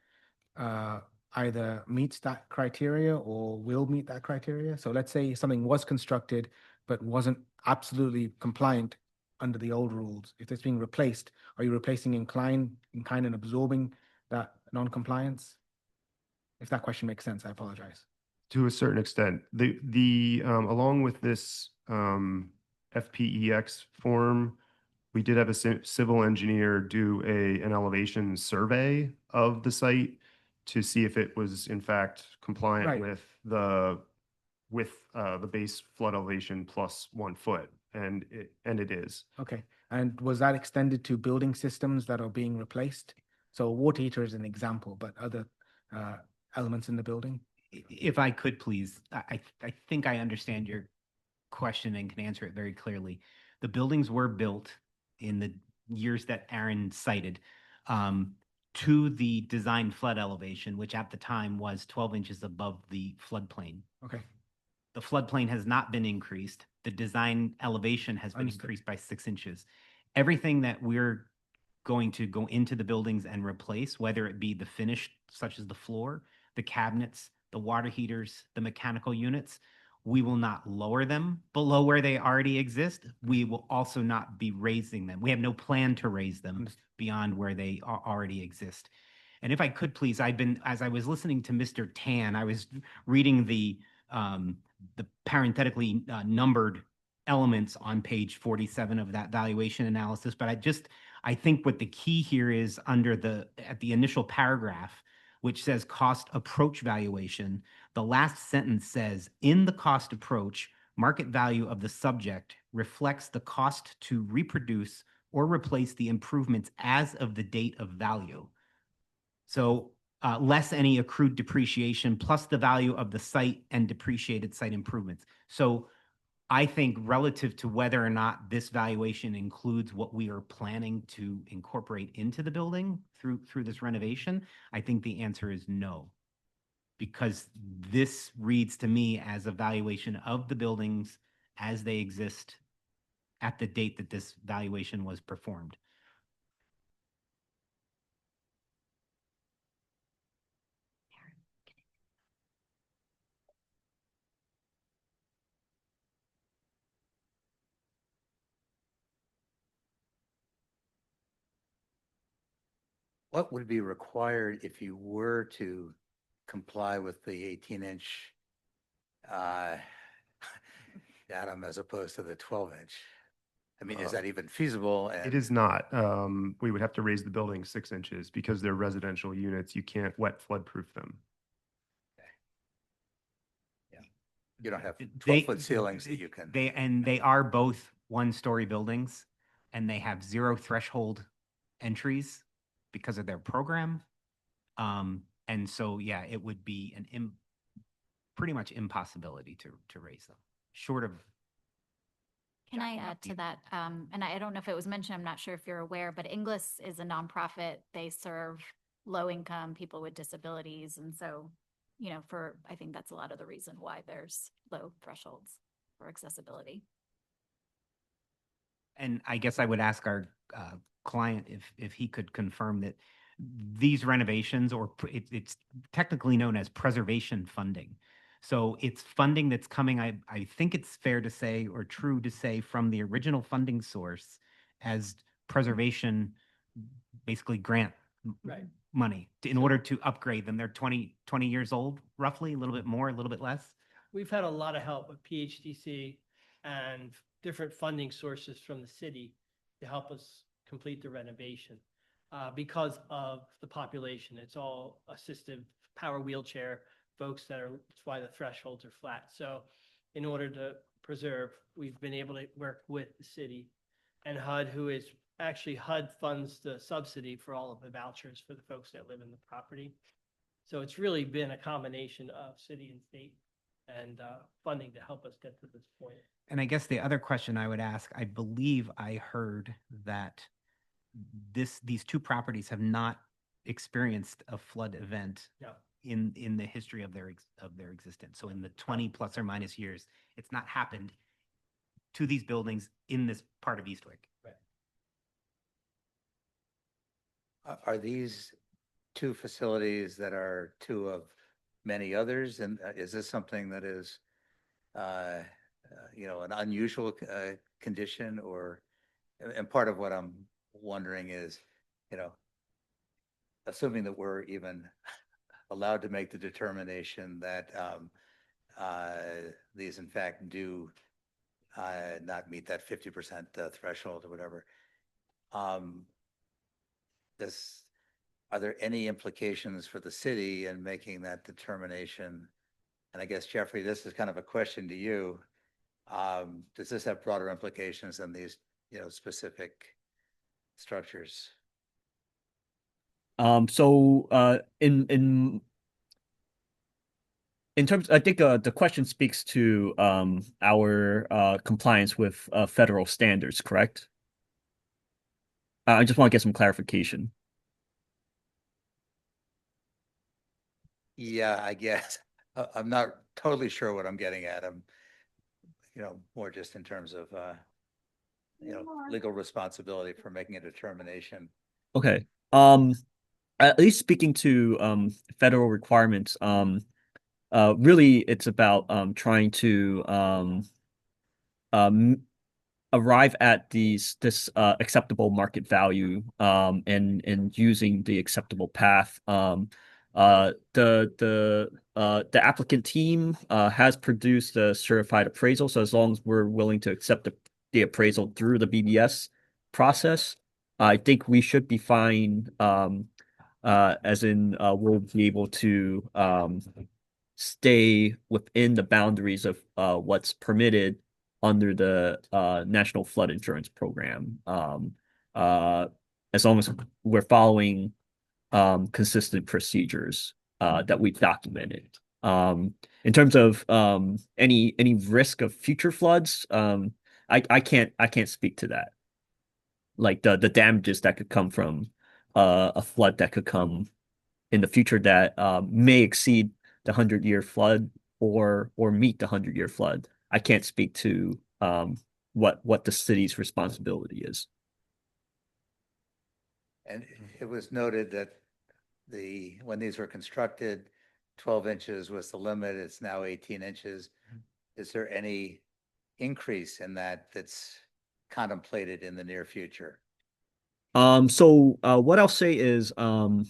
either meets that criteria or will meet that criteria? So let's say something was constructed but wasn't absolutely compliant under the old rules. If it's being replaced, are you replacing in kind and absorbing that non-compliance? If that question makes sense, I apologize. To a certain extent, the along with this FPEX form, we did have a civil engineer do an elevation survey of the site to see if it was in fact compliant Right. with the base flood elevation plus 1 foot, and it is. Okay. And was that extended to building systems that are being replaced? So water heater is an example, but other elements in the building? If I could, please, I think I understand your question and can answer it very clearly. The buildings were built in the years that Aaron cited to the design flood elevation, which at the time was 12 inches above the floodplain. Okay. The floodplain has not been increased. The design elevation has been Understood. increased by 6 inches. Everything that we're going to go into the buildings and replace, whether it be the finish, such as the floor, the cabinets, the water heaters, the mechanical units, we will not lower them below where they already exist. We will also not be raising them. We have no plan to raise them beyond where they already exist. And if I could please, as I was listening to Mr. Tan, I was reading the parenthetically numbered elements on page 47 of that valuation analysis. But I think what the key here is at the initial paragraph, which says cost approach valuation, the last sentence says, in the cost approach, market value of the subject reflects the cost to reproduce or replace the improvements as of the date of value. So less any accrued depreciation plus the value of the site and depreciated site improvements. So I think relative to whether or not this valuation includes what we are planning to incorporate into the building through this renovation, I think the answer is no. Because this reads to me as a valuation of the buildings as they exist at the date that this valuation was performed. What would be required if you were to comply with the 18-inch datum as opposed to the 12-inch? I mean, is that even feasible? It is not. We would have to raise the building 6 inches because they're residential units. You can't wet flood-proof them. You don't have 12-foot ceilings that you can. They are both one-story buildings, and they have 0 threshold entries because of their program. And so, yeah, it would be pretty much impossibility to raise them, short of. Can I add to that? And I don't know if it was mentioned, I'm not sure if you're aware, but Inglis is a nonprofit. They serve low-income people with disabilities. And so, I think that's a lot of the reason why there's low thresholds for accessibility. And I guess I would ask our client if he could confirm that these renovations, or it's technically known as preservation funding. So it's funding that's coming, I think it's fair to say, or true to say, from the original funding source as preservation, basically grant money in order to upgrade them. They're 20 years old, roughly, a little bit more, a little bit less. We've had a lot of help with PHDC and different funding sources from the city to help us complete the renovation because of the population. It's all assistive power wheelchair folks that's why the thresholds are flat. So in order to preserve, we've been able to work with the city and HUD, who is actually HUD funds the subsidy for all of the vouchers for the folks that live in the property. So it's really been a combination of city and state and funding to help us get to this point. And I guess the other question I would ask, I believe I heard that these two properties have not experienced a flood event No. in the history of their existence. So in the 20 plus or minus years, it's not happened to these buildings in this part of Eastwick. Are these two facilities that are two of many others? And is this something that is, an unusual condition? And part of what I'm wondering is, assuming that we're even allowed to make the determination that these in fact do not meet that 50% threshold or whatever, are there any implications for the city in making that determination? And I guess, Jeffrey, this is kind of a question to you. Does this have broader implications than these, specific structures? In terms, I think the question speaks to our compliance with federal standards, correct? I just want to get some clarification. Yeah, I guess. I'm not totally sure what I'm getting at. I'm, more just in terms of, legal responsibility for making a determination. Okay. At least speaking to federal requirements, really it's about trying to arrive at this acceptable market value and using the acceptable path. The applicant team has produced a certified appraisal, so as long as we're willing to accept the appraisal through the BBS process, I think we should be fine. As in, we'll be able to stay within the boundaries of what's permitted under the National Flood Insurance Program, as long as we're following consistent procedures that we've documented. In terms of any risk of future floods, I can't speak to that. Like the damages that could come from a flood that could come in the future that may exceed the 100-year flood or meet the 100-year flood. I can't speak to what the city's responsibility is. And it was noted that when these were constructed, 12 inches was the limit. It's now 18 inches. Is there any increase in that's contemplated in the near future? So what I'll say is the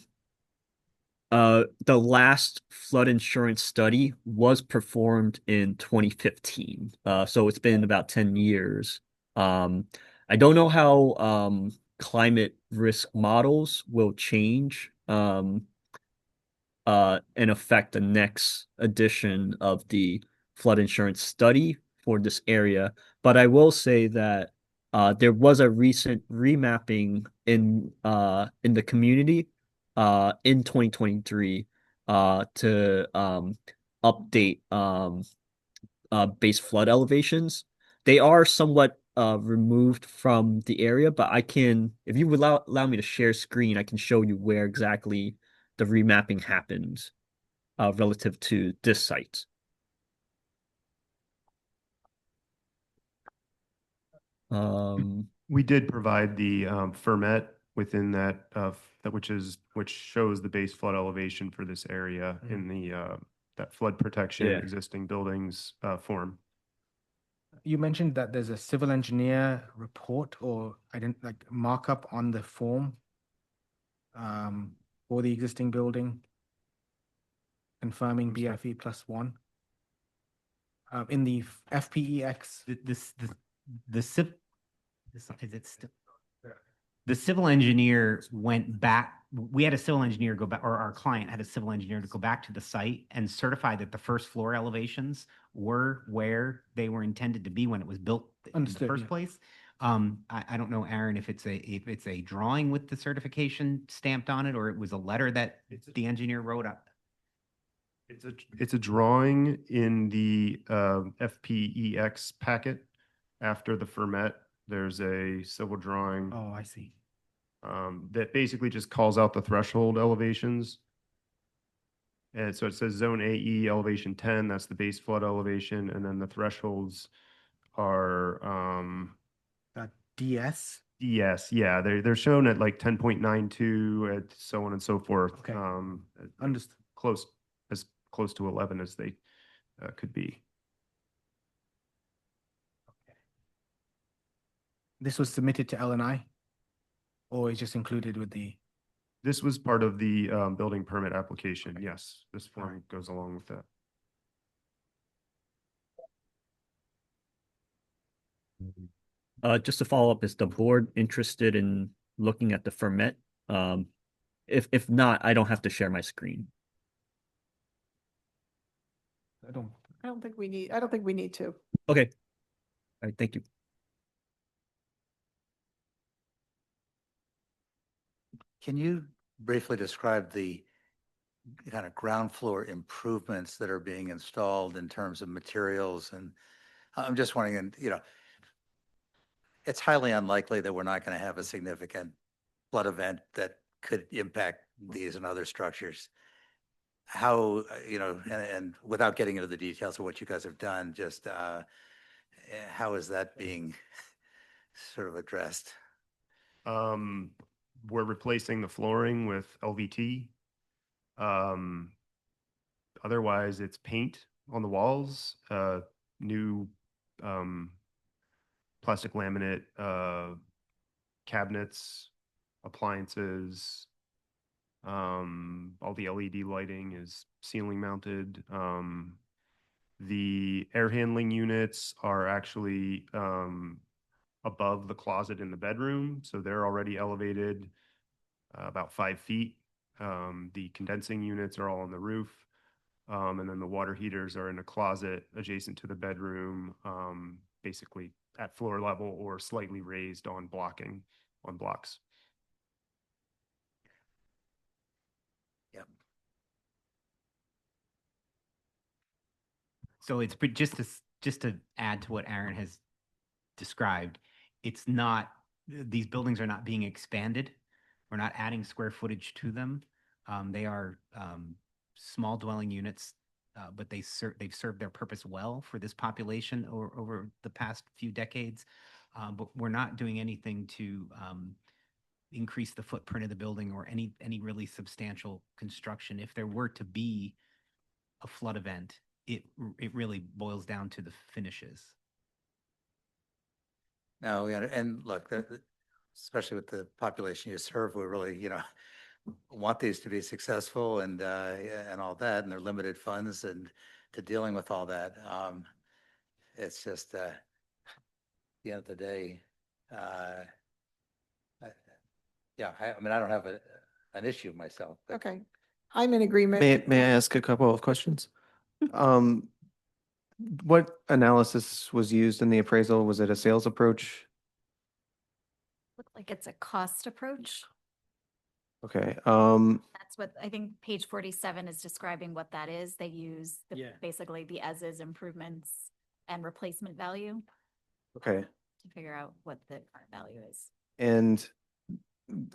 last flood insurance study was performed in 2015. So it's been about 10 years. I don't know how climate risk models will change and affect the next edition of the flood insurance study for this area. But I will say that there was a recent remapping in the community in 2023 to update base flood elevations. They are somewhat removed from the area, but if you would allow me to share screen, I can show you where exactly the remapping happened relative to this site. We did provide the fermet within that which shows the base flood elevation for this area in the that flood protection existing buildings form. You mentioned that there's a civil engineer report or markup on the form for the existing building confirming BFE +1. In the FPEX, Is it still? The civil engineer went back, we had a civil engineer go back, or our client had a civil engineer to go back to the site and certify that the first floor elevations were where they were intended to be when it was built in the Understood, first yeah. place. I don't know, Aaron, if it's a drawing with the certification stamped on it, or it was a letter that the engineer wrote up. It's a drawing in the FPEX packet. After the fermet, there's a civil drawing Oh, I see. that basically just calls out the threshold elevations. And so it says zone AE elevation 10, that's the base flood elevation, and then the thresholds are DS? DS, yeah, they're shown at like 10.92 at so on and so forth. Okay. Understood. As close to 11 as they could be. This was submitted to LNI? Or is just included with the? This was part of the building permit application. Yes, this form goes along with that. Just to follow up, is the board interested in looking at the ferment? If not, I don't have to share my screen. I don't. I don't think we need to. Okay. All right, thank you. Can you briefly describe the kind of ground floor improvements that are being installed in terms of materials? And I'm just wondering, and it's highly unlikely that we're not going to have a significant flood event that could impact these and other structures. How, and without getting into the details of what you guys have done, just how is that being sort of addressed? We're replacing the flooring with LVT. Otherwise, it's paint on the walls, new plastic laminate cabinets, appliances. All the LED lighting is ceiling mounted. The air handling units are actually above the closet in the bedroom, so they're already elevated about 5 feet. The condensing units are all on the roof, and then the water heaters are in a closet adjacent to the bedroom, basically at floor level or slightly raised on blocks. Yep. So it's just to add to what Aaron has described, it's not, these buildings are not being expanded. We're not adding square footage to them. They are small dwelling units, but they've served their purpose well for this population over the past few decades. But we're not doing anything to increase the footprint of the building or any really substantial construction. If there were to be a flood event, it really boils down to the finishes. No, and look, especially with the population you serve, we really, want these to be successful and all that, and their limited funds and to dealing with all that. It's just at the end of the day, I don't have an issue myself. But. Okay, I'm in agreement. May I ask a couple of questions? What analysis was used in the appraisal? Was it a sales approach? Look like it's a cost approach. Okay. That's what I think page 47 is describing what that is. They use basically the as-is improvements and replacement value Okay. to figure out what the current value is. And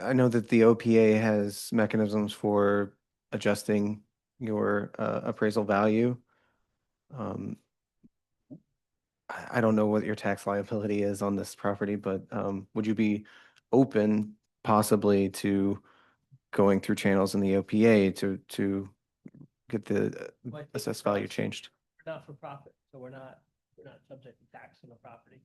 I know that the OPA has mechanisms for adjusting your appraisal value. I don't know what your tax liability is on this property, but would you be open possibly to going through channels in the OPA to get the assessed value changed? We're not for profit, so we're not subject to tax on the property.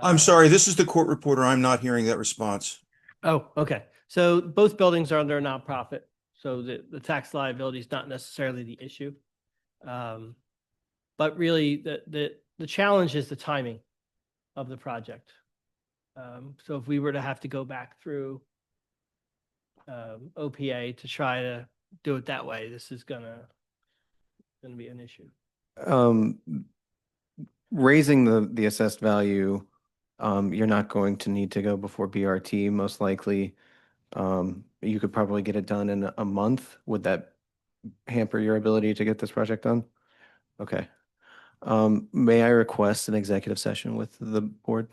I'm sorry, this is the court reporter. I'm not hearing that response. Oh, okay. So both buildings are under a nonprofit, so the tax liability is not necessarily the issue. But really, the challenge is the timing of the project. So if we were to have to go back through OPA to try to do it that way, this is gonna be an issue. Raising the assessed value, you're not going to need to go before BRT, most likely. You could probably get it done in a month. Would that hamper your ability to get this project done? Okay. May I request an executive session with the board?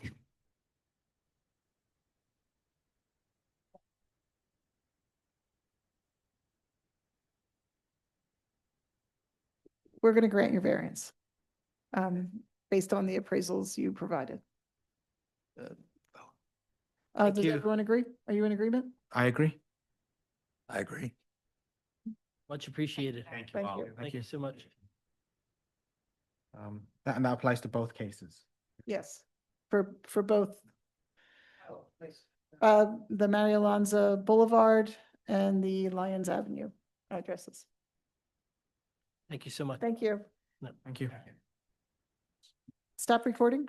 We're going to grant your variance based on the appraisals you provided. Thank Does you. everyone agree? Are you in agreement? I agree. I agree. Much appreciated. Thank you Thank all. you. Thank you so much. And that applies to both cases. Yes, for both. The Mary Alonzo Boulevard and the Lyons Avenue addresses. Thank you so much. Thank you. No. Thank you. Stop recording.